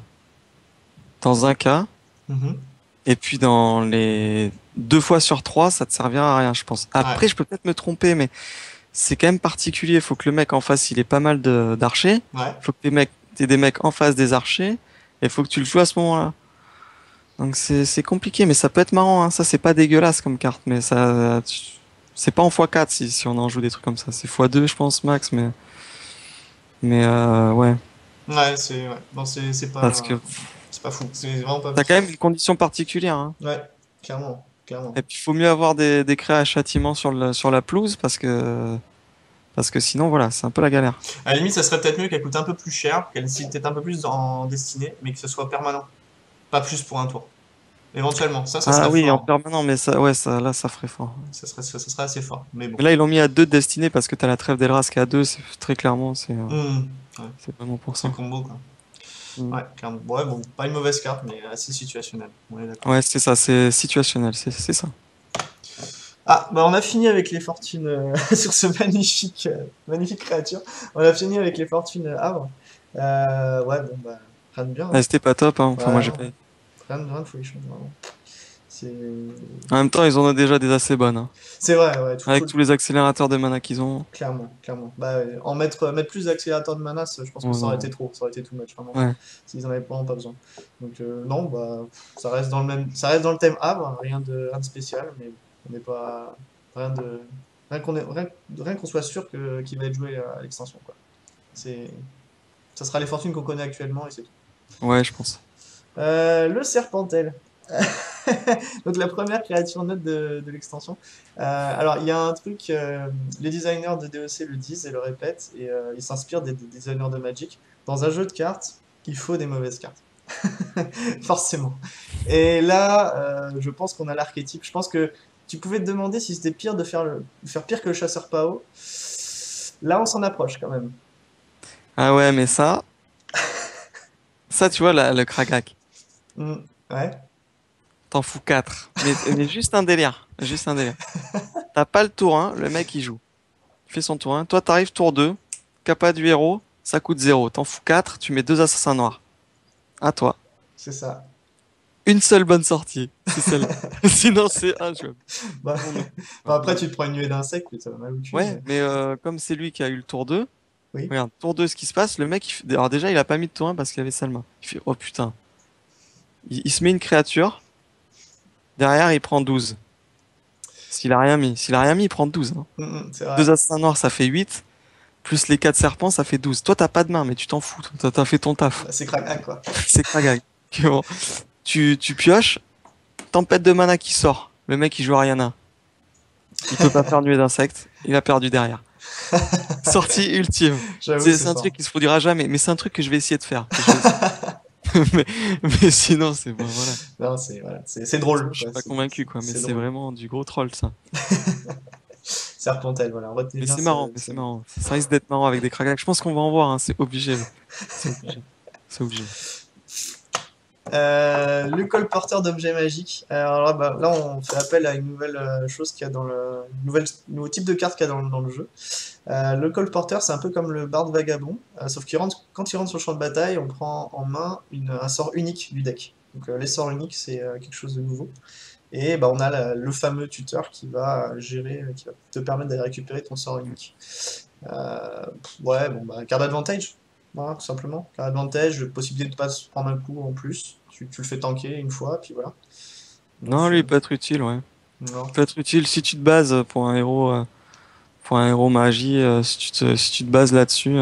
dans un cas, Mhm. et puis dans les 2 fois sur 3, ça te servira à rien, je pense. Ouais, Après, je peux peut-être me tromper, mais c'est quand même particulier. Faut que le mec en face, il ait pas mal d'archers. ouais. Faut que t'aies des mecs en face des archers, et faut que tu le joues à ce moment-là. Donc c'est compliqué, mais ça peut être marrant, hein. Ça, c'est pas dégueulasse comme carte, mais c'est pas en x4 si on en joue des trucs comme ça. C'est x2, je pense, max, mais ouais. Ouais, ouais. Non, Parce que c'est pas fou. C'est vraiment pas t'as fou. quand même une condition particulière, hein. Ouais, clairement, clairement. Et puis, il faut mieux avoir des créas à châtiment sur la pelouse parce que sinon, voilà, c'est un peu la galère. À la limite, ça serait peut-être mieux qu'elle coûte un peu plus cher, qu'elle s'y peut-être un peu plus en destinée, mais que ce soit permanent. Pas plus pour un tour. Éventuellement, ça Ah serait oui, en fort. permanent, mais ça, ouais, là, ça ferait fort. Ça serait assez fort. Mais bon. Mais là, ils l'ont mis à 2 de destinée parce que t'as la trêve d'Elras qui est à 2, c'est très clairement, Hmm. Ouais, c'est vraiment pour c'est ça. combo, quoi. Mm. Ouais, clairement. Ouais, bon, pas une mauvaise carte, mais assez situationnelle. On est d'accord. Ouais, c'est ça, c'est situationnel, c'est ça. Ah, bah on a fini avec les fortunes sur ce magnifique créature. On a fini avec les fortunes Havre. Ouais, bon, bah, rien de bien, Ah, hein. c'était pas top, hein. Enfin, moi, Ouais, j'ai non, pas. rien de folichon, vraiment. C'est En même temps, ils en ont déjà des assez bonnes, hein. c'est vrai, ouais, Avec tous les accélérateurs de mana qu'ils ont. clairement, clairement. Bah, ouais, mettre plus d'accélérateur de mana, je pense que Oh ça aurait été non. trop, ça aurait été too much, vraiment. Ouais. S'ils en avaient vraiment pas besoin. Donc, non, bah, ça reste dans le même, ça reste dans le thème Havre, hein, rien de spécial, mais on n'est pas, rien de, rien qu'on soit sûr qu'il va être joué à l'extension, quoi. C'est, ça sera les fortunes qu'on connaît actuellement et c'est tout. Ouais, je pense. Le Serpentel. Donc la première créature neutre de l'extension. Alors il y a un truc, les designers de DOC le disent et le répètent, et ils s'inspirent des designers de Magic. Dans un jeu de cartes, il faut des mauvaises cartes. Forcément. Et là, je pense qu'on a l'archétype. Je pense que tu pouvais te demander si c'était pire de faire pire que le chasseur Pao. Là, on s'en approche quand même. Ah ouais, mais ça, tu vois, le Kragak, Hmm, ouais, t'en fous 4. Mais juste un délire. Juste un délire. T'as pas le tour 1, le mec il joue. Il fait son tour 1. Toi, t'arrives tour 2. Capa du héros, ça coûte 0. T'en fous 4, tu mets 2 assassins noirs. À toi. c'est ça. Une seule bonne sortie, c'est celle-là. Sinon, c'est injouable. Bah, Non, non. bah, Non, après, non. tu te prends une nuée d'insectes, ça va mal au cul, Ouais, mais mais comme c'est lui qui a eu le tour 2, oui. regarde, tour 2, ce qui se passe, le mec, alors déjà, il a pas mis de tour 1 parce qu'il avait Salma. Il fait, oh putain. Il se met une créature, derrière, il prend 12. S'il a rien mis. S'il a rien mis, il prend 12, hein. C'est vrai. 2 assassins noirs, ça fait 8. Plus les 4 serpents, ça fait 12. Toi, t'as pas de main, mais tu t'en fous. Toi, t'as fait ton taf. Bah, c'est craquant, quoi. C'est Kragag. Ok, bon. Tu pioches, tempête de mana qui sort. Le mec, il joue Ariana. Il peut pas faire nuée d'insectes. Il a perdu derrière. Sortie ultime. J'avoue, c'est C'est un truc fort. qui se produira jamais, mais c'est un truc que je vais essayer de faire. Que je vais essayer. mais, mais sinon, c'est bon, voilà. Non, voilà, c'est drôle, Sinon, je suis quoi. pas convaincu, quoi. Mais C'est c'est drôle. vraiment du gros troll, ça. Serpentel, voilà. Retenez Mais bien c'est marrant, mais c'est marrant. Ça risque d'être marrant avec des Kragak. Je pense qu'on va en voir, hein. C'est obligé. C'est obligé. C'est obligé. Le colporteur d'objets magiques. Alors là, bah, là, on fait appel à une nouvelle chose qu'il y a dans nouveau type de carte qu'il y a dans le jeu. Le colporteur, c'est un peu comme le barde vagabond, sauf quand il rentre sur le champ de bataille, on prend en main un sort unique du deck. Donc les sorts uniques, c'est quelque chose de nouveau. Et bah, on a le fameux tuteur qui va gérer, qui va te permettre d'aller récupérer ton sort unique. Ouais, bon, bah, card advantage, voilà, tout simplement. Card advantage, possibilité de pas se prendre un coup en plus. Tu le fais tanker une fois, puis voilà. Non, Non, lui, il peut être utile, ouais. non. Il peut être utile si tu te bases pour un héros magie, si tu te bases là-dessus,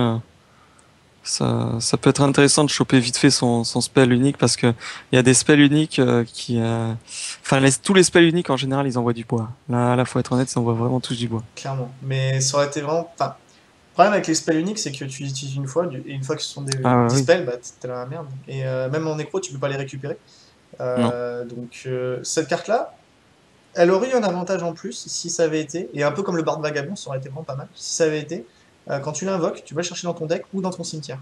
Ça peut être intéressant de choper vite fait son spell unique parce que il y a des spells uniques enfin tous les spells uniques en général ils envoient du bois. Là, faut être honnête, ils envoient vraiment tous du bois. clairement. Mais ça aurait été vraiment. Enfin, le problème avec les spells uniques, c'est que tu les utilises une fois, et une fois que ce sont Ah des oui, spells, bah t'es dans la merde. Et même en nécro, tu peux pas les récupérer. non. Cette carte-là, elle aurait eu un avantage en plus si ça avait été, et un peu comme le Bard Vagabond, ça aurait été vraiment pas mal, si ça avait été, quand tu l'invoques, tu vas le chercher dans ton deck ou dans ton cimetière.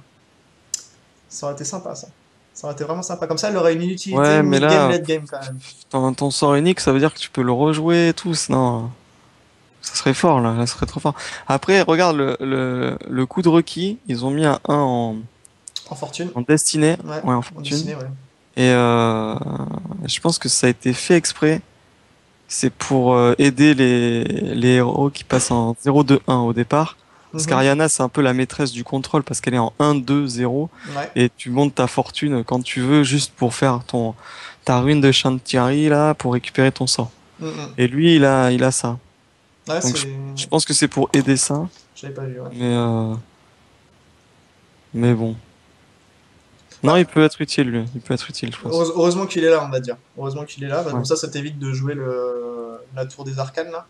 Ça aurait été sympa ça. Ça aurait été vraiment sympa. Comme ça, elle aurait une utilité Ouais, mais mid-game, là, late-game quand même. ton sort unique, ça veut dire que tu peux le rejouer et tout. Non, ça serait fort là, ça serait trop fort. Après, regarde le coup de requis, ils ont mis un 1 En fortune. en destinée, Ouais, ouais, en en fortune. dessiné, ouais. Et je pense que ça a été fait exprès. C'est pour aider les héros qui passent en 0-2-1 au départ. Parce Mhm. qu'Ariana, c'est un peu la maîtresse du contrôle parce qu'elle est en 1-2-0 Ouais. et tu montes ta fortune quand tu veux juste pour faire ta ruine de Chantiari là pour récupérer ton sort. Mhm. Et lui, il a ça. Ouais, Donc c'est. je pense que c'est pour aider ça. J'avais pas vu, ouais. Mais, euh, mais bon. Non, il Bah, peut être utile lui. Il peut être utile, je pense. heureusement qu'il est là, on va dire. Heureusement qu'il est là. Bah, Ouais. comme ça t'évite de jouer la tour des arcanes, là.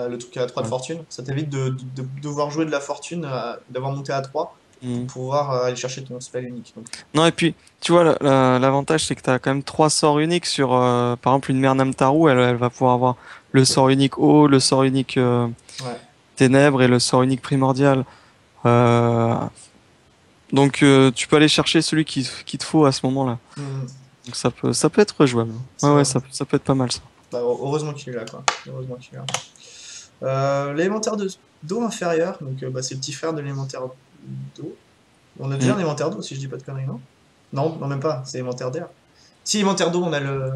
Le truc à 3 de Ouais. fortune. Ça t'évite de devoir jouer de la fortune, d'avoir monté à 3 pour Mhm. pouvoir aller chercher ton spell unique. Donc, Non, et puis, tu vois, l'avantage, c'est que tu as quand même trois sorts uniques sur, par exemple, une Mère Namtaru, elle va pouvoir avoir le sort unique eau, le sort unique ouais. ténèbres et le sort unique primordial. Euh, donc, tu peux aller chercher celui qu'il te faut à ce moment-là. Mhm. Donc, ça peut être jouable. Ouais, C'est ouais, vrai. ça peut être pas mal, ça. Bah, heureusement qu'il est là, quoi. Heureusement qu'il est là. L'élémentaire d'eau inférieur, donc bah, c'est le petit frère de l'élémentaire d'eau. On a déjà Mm. un élémentaire d'eau, si je dis pas de conneries, non? Non, non, même pas, c'est élémentaire d'air. Si élémentaire d'eau, on a le.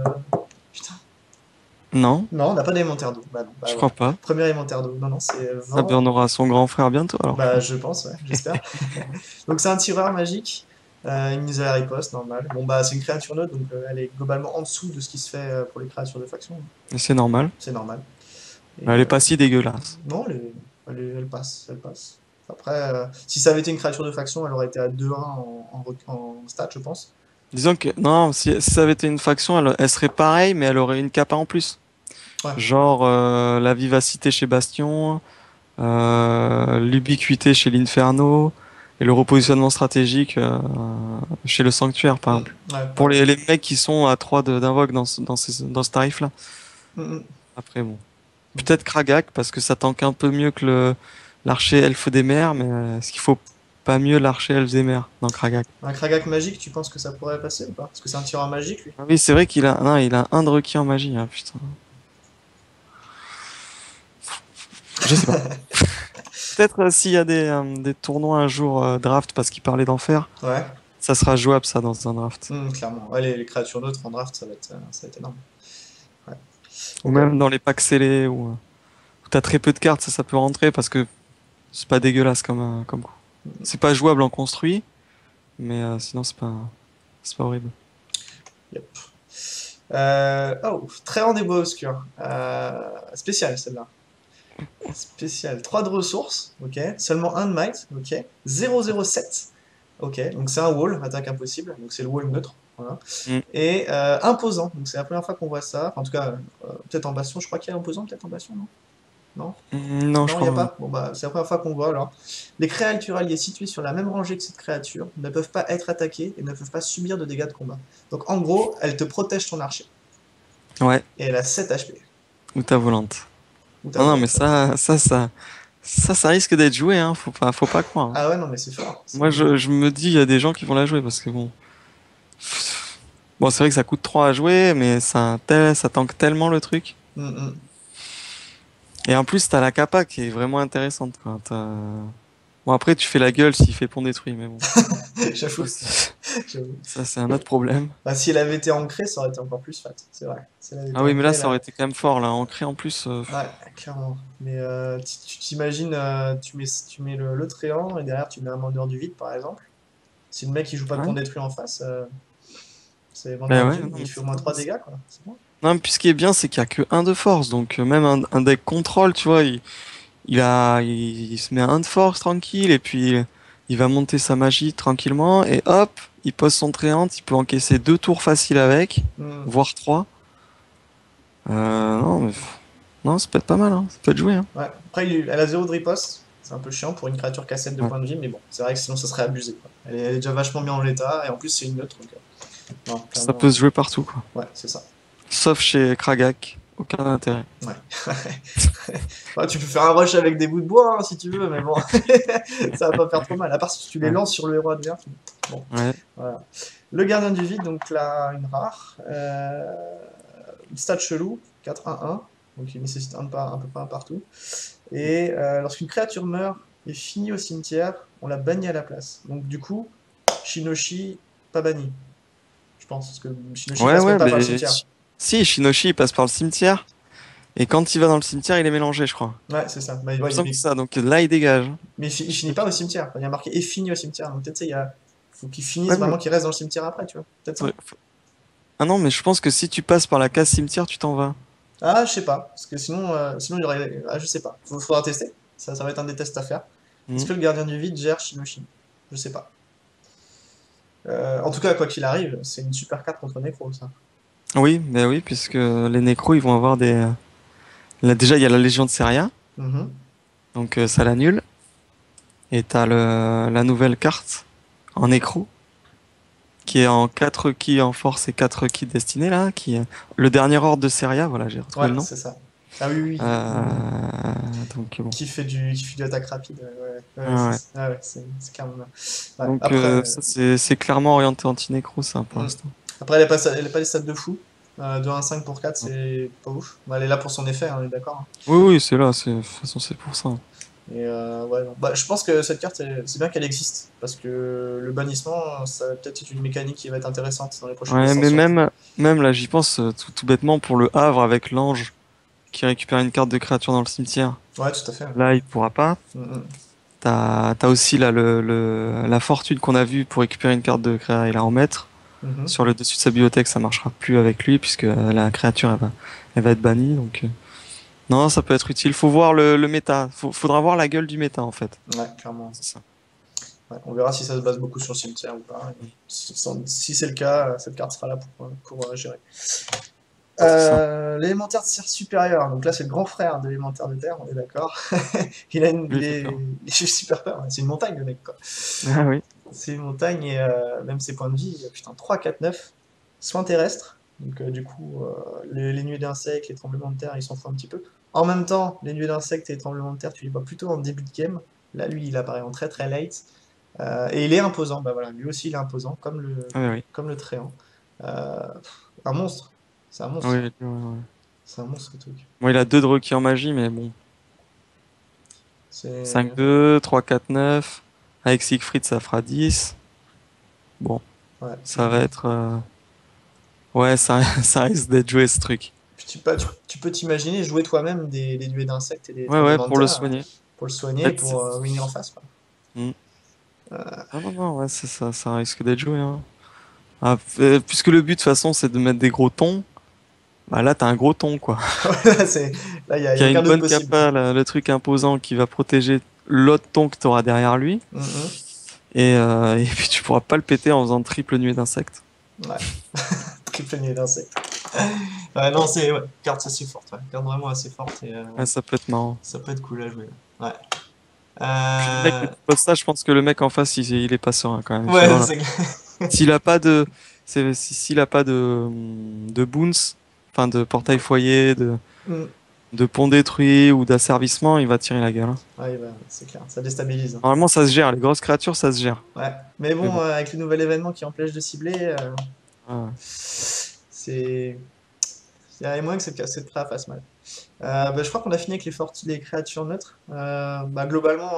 Putain. Non, Non, on n'a pas d'élémentaire d'eau. Bah non, bah je crois voilà. pas. Premier élémentaire d'eau. Non, non, c'est Ah ben, vent. on aura son grand frère bientôt, alors, je Bah, pense. je pense, ouais, j'espère. Donc, c'est un tireur magique. Une mise à la riposte, normal. Bon, bah, c'est une créature neutre, donc elle est globalement en dessous de ce qui se fait pour les créatures de faction. Et c'est normal. C'est normal. Et Elle est pas si dégueulasse. non, elle passe, elle passe. Après, si ça avait été une créature de faction, elle aurait été à 2-1 en stat, je pense. Disons que, non, si ça avait été une faction, elle serait pareille, mais elle aurait une capa en plus. Ouais. Genre la vivacité chez Bastion, l'ubiquité chez l'Inferno et le repositionnement stratégique chez le Sanctuaire, par Mm, exemple. ouais, Pour pareil. les mecs qui sont à 3 d'invoque dans ce tarif-là. Mm, mm. Après, bon. Peut-être Kragak, parce que ça tank un peu mieux que l'archer elfe des mers, mais est-ce qu'il faut pas mieux l'archer elfe des mers dans Kragak? Un Kragak magique, tu penses que ça pourrait passer ou pas? Parce que c'est un tireur magique, lui. Ah oui, c'est vrai non, il a un de requis en magie, hein, putain. Je sais pas. Peut-être s'il y a des tournois un jour draft parce qu'il parlait d'enfer, Ouais, ça sera jouable ça dans un draft. clairement. Ouais, les créatures neutres en draft, ça va être énorme. Ouais. Ou Ok. même dans les packs scellés où t'as très peu de cartes, ça peut rentrer parce que c'est pas dégueulasse comme coup. C'est pas jouable en construit, mais sinon c'est pas horrible. Yep. Oh, très rendez-vous obscur. Spécial, celle-là. Spécial. 3 de ressources, ok. Seulement un de might, ok. 007, ok. Donc c'est un wall, attaque impossible. Donc c'est le wall neutre. Voilà. Mm. Et imposant. Donc c'est la première fois qu'on voit ça. Enfin, en tout cas, peut-être en bastion. Je crois qu'il y a imposant, peut-être en bastion, non? Non? Non, je Non, il n'y crois a pas. pas? Bon, bah, c'est la première fois qu'on voit alors. Les créatures alliées situées sur la même rangée que cette créature ne peuvent pas être attaquées et ne peuvent pas subir de dégâts de combat. Donc en gros, elle te protège ton archer. Ouais, Et elle a 7 HP. ou ta volante. Ou ta Non, non, mais volante, ouais. ça risque d'être joué, hein. Faut pas croire, hein. Ah ouais, non, mais c'est fort. Moi, je me dis, il y a des gens qui vont la jouer parce que bon. Bon, c'est vrai que ça coûte 3 à jouer, mais ça tank tellement le truc. Mm, Et en plus, t'as la capa qui est vraiment intéressante, quoi. Bon, après, tu fais la gueule s'il fait pont détruit, mais bon. mm. Ça, J'avoue. c'est J'avoue. ça, c'est un autre problème. Bah, si elle avait été ancrée, ça aurait été encore plus fat. C'est vrai. Si elle avait été Ah oui, mais là, ancrée, ça aurait là. été quand même fort, là. Ancré en plus. Ouais, clairement. Mais tu t'imagines, tu mets le tréant et derrière tu mets un vendeur du vide, par exemple. Si le mec il joue pas de pont Ouais. détruit en face, c'est vendeur Ben du ouais, vide, non, il mais fait au moins 3 dégâts, quoi. C'est bon. non, mais puis ce qui est bien, c'est qu'il y a que un de force. Donc, même un deck contrôle, tu vois, il se met à un de force tranquille, et puis il il va monter sa magie tranquillement et hop, il pose son tréante, il peut encaisser 2 tours faciles avec, Hmm. voire 3. Non, mais non, ça peut être pas mal, hein. Ça peut être joué, hein. Ouais. Après, elle a 0 de riposte. C'est un peu chiant pour une créature qui a 7 de Ouais. points de vie, mais bon, c'est vrai que sinon ça serait abusé, quoi. Elle est déjà vachement bien en l'état, et en plus c'est une neutre, donc non, Ça clairement, peut se jouer partout, quoi. ouais, c'est ça. Sauf chez Kragak, aucun intérêt. Ouais. Ouais, tu peux faire un rush avec des bouts de bois hein, si tu veux, mais bon, ça va pas faire trop mal. À part si tu les Ouais. lances sur le héros adverse. Bon, Ouais. voilà. Le gardien du vide, donc là, une rare. Une stat chelou, 4-1-1. Donc il nécessite un peu pas un partout. Et lorsqu'une créature meurt et finit au cimetière, on la bannit à la place. Donc du coup, Shinoshi, pas banni, je pense. Parce que Shinoshi Ouais, passe même ouais, pas par le mais cimetière. si, Shinoshi il passe par le cimetière, et quand il va dans le cimetière, il est mélangé, je crois. Ouais, c'est ça. Bah, Il me ouais, semble que c'est ça, donc là il dégage. mais il finit pas au cimetière. Il y a marqué et finit au cimetière. Donc peut-être il y a... faut qu'il finisse Ouais, mais vraiment qu'il reste dans le cimetière après, tu vois. Peut-être ça. faudrait- Ah non, mais je pense que si tu passes par la case cimetière, tu t'en vas. Ah, je sais pas. Parce que sinon il y aurait. Ah, je sais pas. Faudra tester. Ça va être un des tests à faire. Est-ce Hmm. que le gardien du vide gère Shinoshi? Je sais pas. En tout cas, quoi qu'il arrive, c'est une super carte contre Necro, ça. Oui, mais oui, puisque les nécros, ils vont avoir des. Là, déjà, il y a la Légion de Seria, Mhm. donc ça l'annule. Et t'as la nouvelle carte en nécro, qui est en 4 ki en force et 4 ki destinée, là, qui est le dernier ordre de Seria, voilà, j'ai retrouvé Ouais, le nom. c'est ça. Ah oui, oui. Donc bon. Qui fait du attaque rapide. Ouais, ouais, Ouais, ouais. c'est carrément bien. Ouais. Donc Après, ça, c'est clairement orienté anti-nécro, ça, pour hmm. l'instant. Après, elle a pas les stats de fou. 2-1-5 pour 4, c'est pas ouf. Bah, elle est là pour son effet, hein, on est d'accord, hein. Oui, oui, c'est là, de toute façon, c'est pour ça. Et ouais, non. Bah, je pense que cette carte, c'est bien qu'elle existe. Parce que le bannissement, ça va peut-être être une mécanique qui va être intéressante dans les prochaines Ouais, mais extensions. même là, j'y pense tout bêtement pour le Havre avec l'ange qui récupère une carte de créature dans le cimetière. Ouais, tout à fait. Là, il pourra pas. Mm, T'as aussi là la fortune qu'on a vue pour récupérer une carte de créa et la remettre. mm. Mhm. Sur le dessus de sa bibliothèque, ça marchera plus avec lui puisque la créature elle va être bannie. Donc non, ça peut être utile. Faut voir le méta. Faudra voir la gueule du méta en fait. Ouais, clairement. C'est ça. Ouais, on verra si ça se base beaucoup sur le cimetière ou pas. Si c'est le cas, cette carte sera là pour gérer. C'est ça. L'élémentaire de serre supérieur, donc là c'est le grand frère de l'élémentaire de terre, on est d'accord. Il a une, Lui, il il fait est, peur. il est super peur, ouais. C'est une montagne le mec quoi. Ah oui. C'est une montagne et même ses points de vie, putain 3, 4, 9, soins terrestres. Donc du coup, les nuées d'insectes, les tremblements de terre, ils s'en foutent un petit peu. En même temps, les nuées d'insectes et les tremblements de terre, tu les vois plutôt en début de game. Là, lui, il apparaît en très très late. Et il est imposant, bah voilà, lui aussi il est imposant, comme le, Ah oui, oui. comme le Tréant. Un monstre, c'est un Ah oui, monstre, oui, oui, oui. c'est un monstre ce truc. Bon, il a 2 de requis en magie, mais bon. C'est... 5-2, 3-4-9. Avec Siegfried, ça fera 10. Bon, Ouais. ça va être. Ouais, ça, ça risque d'être joué ce truc. Puis tu peux t'imaginer jouer toi-même des nuées d'insectes et des Ouais, ouais, tremblements de pour le terre soigner. pour le En soigner, fait, pour winner en face, quoi. Hmm. Euh, Non, non, non, ouais, c'est ça, ça risque d'être joué, hein. Puisque le but, de toute façon, c'est de mettre des gros tons, bah là, t'as un gros ton, quoi. là, là, il y Qui a a une aucun doute bonne possible. capa, là, le truc imposant qui va protéger l'autre ton que t'auras derrière lui. Mhm. Et puis, tu pourras pas le péter en faisant triple nuée d'insectes. Ouais, triple nuée d'insectes. Ouais, non, ouais, carte assez forte, ouais. Carte vraiment assez forte et Ouais, ça peut être marrant. ça peut être cool à jouer. Ouais. Puis le mec, Euh, quand tu poses ça, je pense que le mec en face, il est pas serein, quand même. Il fait, Ouais, voilà. S'il a pas de, s'il a pas de boons, enfin de portail foyer, Mm. de pont détruit ou d'asservissement, il va tirer la gueule, hein. Ouais, bah, c'est clair, ça déstabilise, hein. Normalement, ça se gère. Les grosses créatures, ça se gère. Ouais, mais Mais bon, bon. avec le nouvel événement qui empêche de cibler, Ah, c'est... Il y a moyen que cette créa fasse mal. Bah, je crois qu'on a fini avec les créatures neutres. Bah, globalement,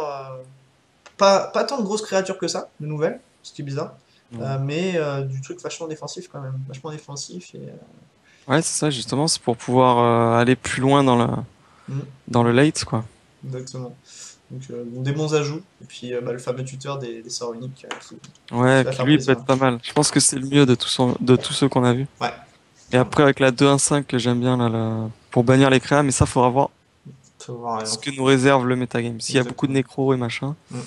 pas tant de grosses créatures que ça, de nouvelles, ce qui est bizarre. non. Mais du truc vachement défensif quand même. Vachement défensif et... Ouais, c'est ça, justement, c'est pour pouvoir aller plus loin mm, dans le late, quoi. exactement. Donc bon, des bons ajouts. Et puis bah, le fameux tuteur des sorts uniques qui Ouais, va puis faire lui, il peut plaisir. être pas mal. Je pense que c'est le mieux de tous ceux qu'on a vus. Ouais, Et après, avec la 2-1-5 que j'aime bien, là, pour bannir les créas, mais ça, faudra voir faut voir, ce que nous réserve le metagame. S'il y a beaucoup de exactement. nécro et machin, Mm.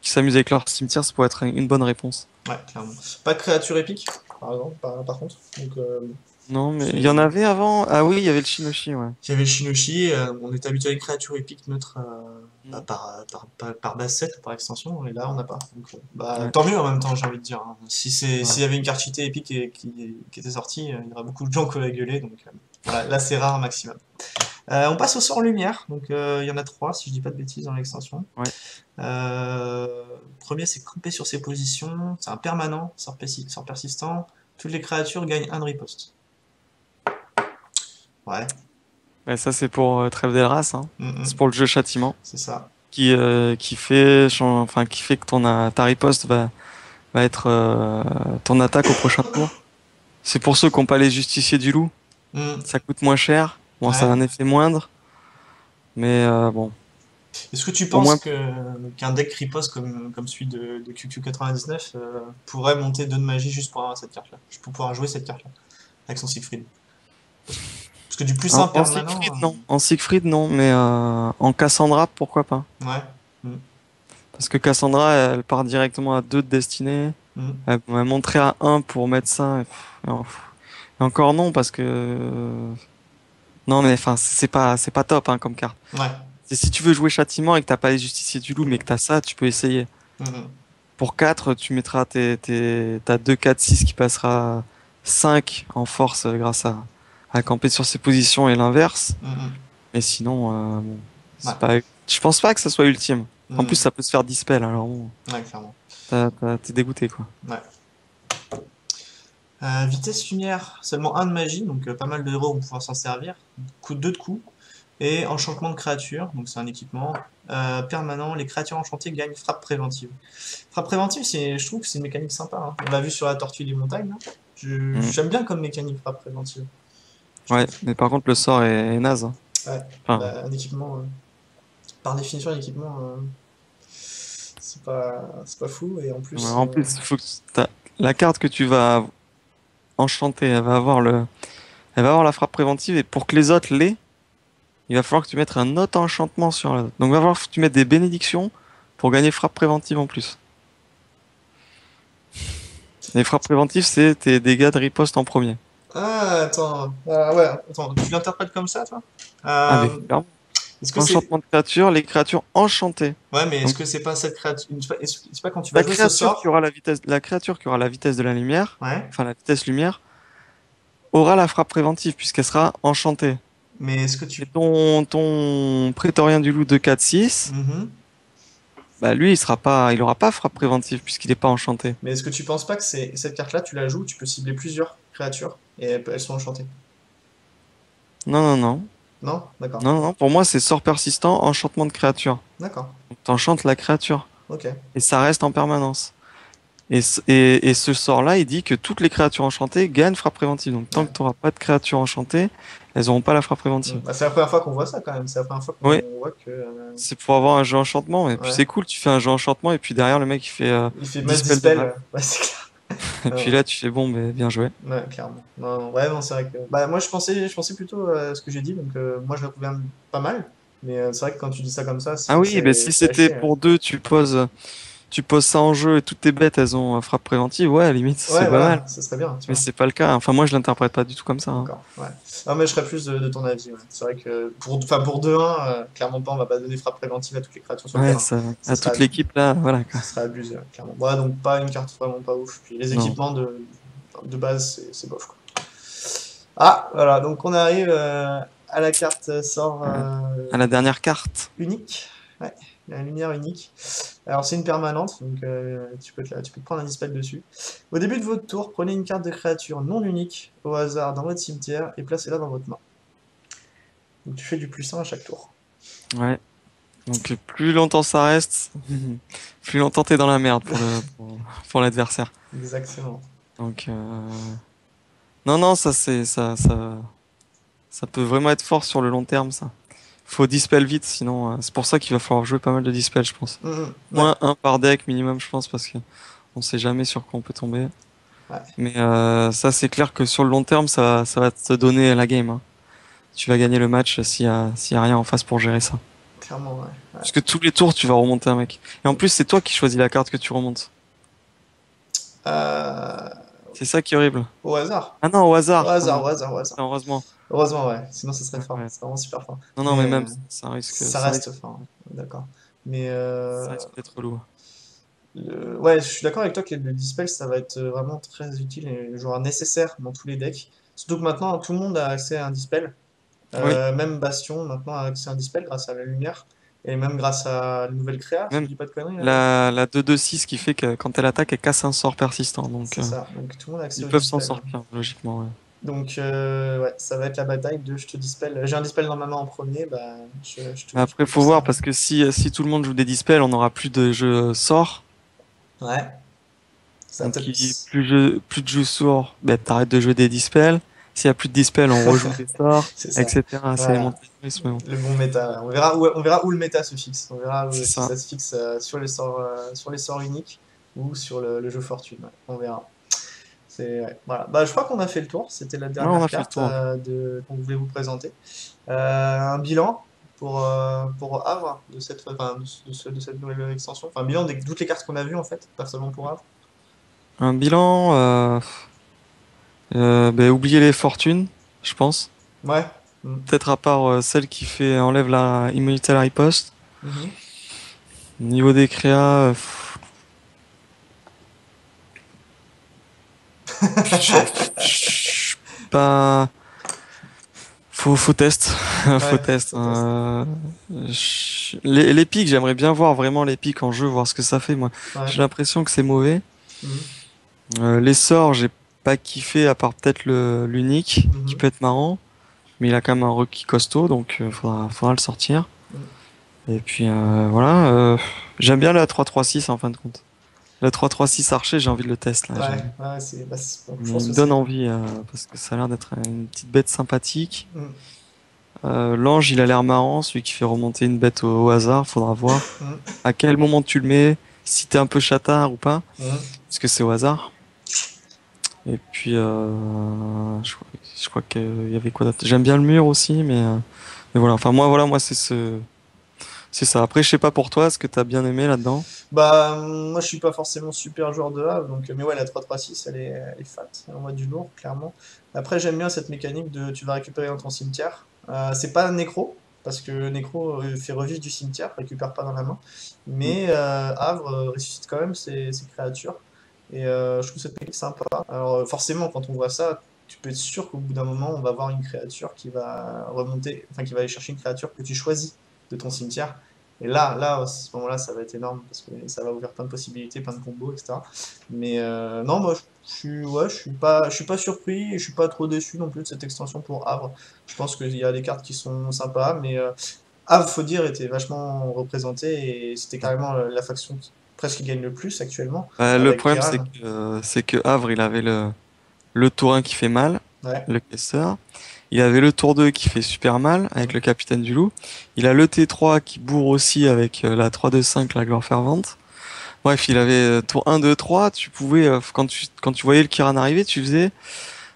qui s'amusent avec leur cimetière, ça pourrait être une bonne réponse. Ouais, clairement. Pas de créature épique, par exemple, par contre. Donc, Non, mais il y en c'est- avait avant. Ah oui, il y avait le Shinoshi, ouais. il y avait le Shinoshi, on est habitué à une créature épique neutre Mm. par base 7 par extension, et là on n'a pas. Donc, bah, Ouais, tant mieux en même temps, j'ai envie de dire, hein. voilà. S'il y avait une carte cheatée épique qui était sortie, il y aurait beaucoup de gens qui auraient gueulé, donc voilà, là c'est rare un maximum. On passe au sort lumière, donc il y en a trois si je dis pas de bêtises dans l'extension. Ouais. Premier c'est camper sur ses positions, c'est un permanent, sort persistant, toutes les créatures gagnent un de riposte. Ouais. Ouais, ça, c'est pour Trêve d'Elras, hein. Mm, C'est mm. pour le jeu châtiment. C'est ça. Enfin, qui fait que ta riposte va être ton attaque au prochain tour. C'est pour ceux qui n'ont pas les justiciers du loup. Mm. Ça coûte moins cher. Bon, ça a Ouais. un effet moindre. Mais bon, Est-ce que tu au penses moins, qu'un deck riposte comme celui de QQ99 pourrait monter 2 de magie juste pour avoir cette carte-là? Je peux pouvoir jouer cette carte-là avec son Siegfried. Parce que du plus en, simple en Siegfried, permanent, non. En Siegfried, non. Mais en Cassandra, pourquoi pas? ouais. Mm, Parce que Cassandra, elle part directement à 2 de destinée. mm, Elle m'a montré à un pour mettre ça. Et encore non, parce que... Non, mais enfin, c'est pas top hein, comme carte. ouais. Si tu veux jouer châtiment et que t'as pas les justiciers du loup, mais que t'as ça, tu peux essayer. Mm, mm, Pour 4 tu mettras t'as 2, 4, 6 qui passera 5 en force grâce à camper sur ses positions et l'inverse. mm, mm. Mais sinon, bon, Ouais. c'est pas, je pense pas que ça soit ultime. En plus, Mm, ça peut se faire dispel, alors bon, ouais, clairement. t'es dégoûté, quoi. Ouais. Vitesse lumière, seulement un de magie, donc pas mal de héros vont pouvoir s'en servir. Coup 2 de coups. Et enchantement de créature, donc c'est un équipement permanent. Les créatures enchantées gagnent frappe préventive. Frappe préventive, je trouve que c'est une mécanique sympa, hein. On l'a vu sur la Tortue des Montagnes, là. Mm. J'aime bien comme mécanique frappe préventive. Je Ouais, trouve. mais par contre, le sort est naze, hein. Ouais. Enfin, Bah, un équipement, par définition, un équipement, c'est pas fou. Et en ouais, plus, en plus, la carte que tu vas enchanter, elle va avoir la frappe préventive, et pour que les autres l'aient, il va falloir que tu mettes un autre enchantement sur la. Donc, il va falloir que tu mettes des bénédictions pour gagner frappe préventive en plus. Les frappes préventives, c'est tes dégâts de riposte en premier. ah, attends, ouais, attends, tu l'interprètes comme ça, toi? Ah, mais Euh, clairement. est-ce que c'est. Enchantement de créature, les créatures enchantées. Ouais, mais est-ce Donc, que c'est pas cette créature. C'est pas quand tu vas jouer ce sort? la créature qui aura la vitesse de la lumière, Ouais. enfin la vitesse lumière, aura la frappe préventive puisqu'elle sera enchantée. Mais est-ce que Et tu. ton prétorien du loup de 4-6, Mhm. bah lui, il aura pas frappe préventive puisqu'il n'est pas enchanté. Mais est-ce que tu penses pas que cette carte-là, tu la joues, tu peux cibler plusieurs créatures et elles sont enchantées? Non, non, non. Non? D'accord. Non, non, pour moi, c'est sort persistant, enchantement de créature. D'accord. Donc, t'enchantes la créature. Ok. Et ça reste en permanence. Et ce sort-là, il dit que toutes les créatures enchantées gagnent frappe préventive. Donc tant Ouais. que tu n'auras pas de créatures enchantées, elles n'auront pas la frappe préventive. Bah, c'est la première fois qu'on voit ça quand même. C'est la première fois Oui, qu'on voit que. c'est pour avoir un jeu enchantement. Et puis Ouais. c'est cool, tu fais un jeu enchantement et puis derrière le mec il fait Il fait mass dispel de dispel. mal. Ouais, c'est clair. Et puis Non, là tu fais bon, mais bien joué. ouais, clairement. Non, non, ouais, non, c'est vrai que. Bah, moi, je pensais plutôt à ce que j'ai dit, donc moi, je le trouvais pas mal. Mais c'est vrai que quand tu dis ça comme ça, Ah oui, ben si c'est à c'était chier, hein. pour deux, tu poses ça en jeu et toutes tes bêtes elles ont frappe préventive, ouais, à la limite c'est Ouais, pas mal. voilà, ça serait bien, tu Mais vois. c'est pas le cas. Enfin moi je l'interprète pas du tout comme ça, hein. D'accord, ouais. Non, mais je serais plus de ton avis, ouais. C'est vrai que enfin, pour 2-1, clairement pas, on va pas donner frappe préventive à toutes les créatures sur le Ouais, terrain. ça, Ça à serait, toute l'équipe là, voilà quoi. ça serait abusé, ouais, clairement. Ouais, donc pas une carte vraiment pas ouf. Puis les Non. équipements de base, c'est bof, quoi. Ah, voilà, donc on arrive à la carte sort À la dernière carte. unique. Ouais, la lumière unique. Alors c'est une permanente, donc tu peux te prendre un dispel dessus. Au début de votre tour, prenez une carte de créature non unique au hasard dans votre cimetière et placez-la dans votre main. Donc tu fais du plus 1 à chaque tour. Ouais. Donc plus longtemps ça reste, plus longtemps t'es dans la merde pour l'adversaire. Exactement. Donc non non ça peut vraiment être fort sur le long terme ça. Faut dispel vite sinon c'est pour ça qu'il va falloir jouer pas mal de dispel je pense. Ouais, Moins un par deck minimum je pense parce que on sait jamais sur quoi on peut tomber. ouais. Mais ça c'est clair que sur le long terme ça va te donner la game, hein. Tu vas gagner le match s'il y a rien en face pour gérer ça. clairement, ouais. Ouais. Parce que tous les tours, tu vas remonter un mec. Et en plus, c'est toi qui choisis la carte que tu remontes. Euh, C'est ça qui est horrible. Au hasard. Ah non, au Au hasard. Ah hasard, non, au hasard, au hasard. heureusement. Heureusement, ouais. Sinon, ce serait Ouais, fort. ouais. C'est vraiment super fort. Non, non, Mais mais même, ça risque, ça ça reste risque, fort, ouais. D'accord. Mais ça risque d'être relou. ouais, je suis d'accord avec toi que le Dispel, ça va être vraiment très utile et genre nécessaire dans tous les decks. Surtout que maintenant, tout le monde a accès à un Dispel. Oui, Même Bastion, maintenant, a accès à un Dispel grâce à la lumière. Et même grâce à la nouvelle créa, si je même dis pas de conneries, là. la 2-2-6 qui fait que quand elle attaque, elle casse un sort persistant. Donc, C'est ça. Donc tout le monde a accès ils au peuvent s'en Dispel. sortir, logiquement. Ouais. Donc ouais, ça va être la bataille de je te Dispel. J'ai un Dispel dans ma main en premier, bah Mais je te après, faut pousse ça. voir parce que si tout le monde joue des dispels, on aura plus de jeux sorts. Ouais, ça va Donc, peut-être. plus de jeux sorts, ben, t'arrêtes de jouer des dispels. S'il y a plus de dispels, on rejoue des sorts, C'est ça. etc. C'est les Voilà. montagnes russes, mais bon. Le bon méta. On verra où le méta se fixe. On verra C'est si ça. ça se fixe sur les sorts uniques ou sur le jeu fortune. Ouais. On verra. Ouais. Voilà. Bah, je crois qu'on a fait le tour. C'était la Ouais, on dernière a fait le carte tour. qu'on voulait vous présenter. Un bilan pour Havre de enfin, de cette nouvelle extension. Enfin, un bilan de toutes les cartes qu'on a vues en fait, personnellement pour Havre. Un bilan, ben, oubliez les fortunes, je pense. Ouais. Mm. Peut-être à part celle qui fait enlève la immunité à la riposte. Mhm. Niveau des créas, pas. Faut test. Faut Ouais, test. faut test. Les pics, j'aimerais bien voir vraiment les pics en jeu, voir ce que ça fait, moi. Ouais. J'ai l'impression que c'est mauvais. Mhm. Les sorts, j'ai pas kiffé, à part peut-être l'unique, qui Mhm. peut être marrant. Mais il a quand même un requis costaud, donc faudra le sortir. Mhm. Et puis voilà. J'aime bien la 3-3-6 en fin de compte. La 3-3-6 archer, j'ai envie de le test là. Ouais, ouais, bon, je Mais pense il que me donne c'est. envie parce que ça a l'air d'être une petite bête sympathique. Mhm. L'ange, il a l'air marrant, celui qui fait remonter une bête au hasard. Faudra voir Mhm. à quel moment tu le mets, si t'es un peu chatard ou pas, Mhm. parce que c'est au hasard. Et puis je crois qu'il y avait quoi d'autre. J'aime bien le mur aussi, mais voilà. Enfin moi c'est ça. Après, je sais pas pour toi, ce que t'as bien aimé là-dedans. Bah, moi je suis pas forcément super joueur de Havre, donc, mais ouais, la 3-3-6 elle est fat, elle envoie du lourd, clairement. Après, j'aime bien cette mécanique de tu vas récupérer dans ton cimetière. C'est pas Nécro, parce que Nécro fait revivre du cimetière, récupère pas dans la main. Mm. Mais Havre ressuscite quand même ses créatures. Et je trouve cette mécanique sympa. Alors, forcément, quand on voit ça, tu peux être sûr qu'au bout d'un moment, on va avoir une créature qui va remonter, enfin qui va aller chercher une créature que tu choisis de ton cimetière. Et là, à ce moment-là, ça va être énorme parce que ça va ouvrir plein de possibilités, plein de combos, etc. Mais non, moi, ouais, je suis pas surpris et je suis pas trop déçu non plus de cette extension pour Havre. Je pense qu'il y a des cartes qui sont sympas, mais Havre, faut dire, était vachement représenté et c'était carrément la faction qui presque gagne le plus actuellement Le avec problème, Kiran. c'est que Havre, il avait le tour 1 qui fait mal, Ouais. le caisseur. Il avait le tour 2 qui fait super mal avec Mm. le capitaine du loup. Il a le T3 qui bourre aussi avec la 3-2-5, la gloire fervente. Bref, il avait tour 1, 2, 3. Tu pouvais, quand tu voyais le Kiran arriver, tu faisais,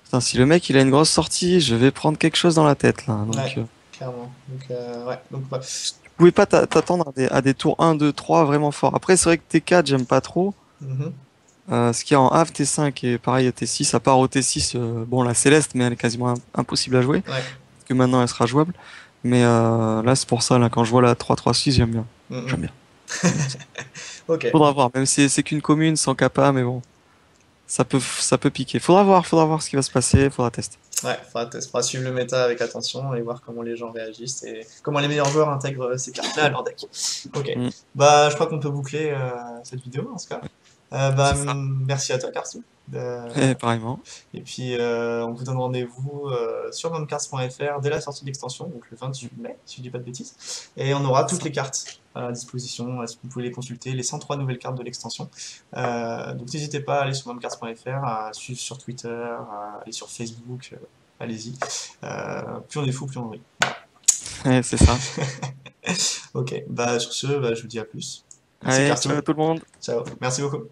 putain, si le mec il a une grosse sortie, je vais prendre quelque chose dans la tête là. Ouais, clairement. Donc, ouais. Donc, ouais. Tu pouvais pas t'attendre à des tours 1, 2, 3 vraiment forts. Après, c'est vrai que T4, j'aime pas trop. Mhm. Ce qu'il y a en Havre, T5 et pareil T6, à part au T6, bon, la Céleste, mais elle est quasiment impossible à jouer, Ouais. parce que maintenant elle sera jouable. Mais là, c'est pour ça, là, quand je vois la 3-3-6, j'aime bien. J'aime Mhm. bien. J'aime bien ça. Ok. Faudra voir, même si c'est qu'une commune sans capa, mais bon, ça peut piquer. Faudra voir ce qui va se passer, faudra tester. Ouais, faudra suivre le méta avec attention et voir comment les gens réagissent et comment les meilleurs joueurs intègrent ces cartes-là à leur deck. Ok. Mm. Bah, je crois qu'on peut boucler cette vidéo en ce cas. Bah, C'est ça. merci à toi, Karsu. Et pareillement. Et puis, on vous donne rendez-vous sur memcars.fr dès la sortie de l'extension, donc le 28 mai, si je dis pas de bêtises. Et on aura C'est toutes ça. les cartes à disposition. Vous pouvez les consulter, les 103 nouvelles cartes de l'extension. Donc n'hésitez pas à aller sur memcars.fr, à suivre sur Twitter, à aller sur Facebook. Allez-y. Plus on est fou, plus on rit. Ouais, c'est ça. Ok, bah sur ce, bah, je vous dis à plus. Merci Allez, Karsu. ciao tout le monde. Ciao. Merci beaucoup.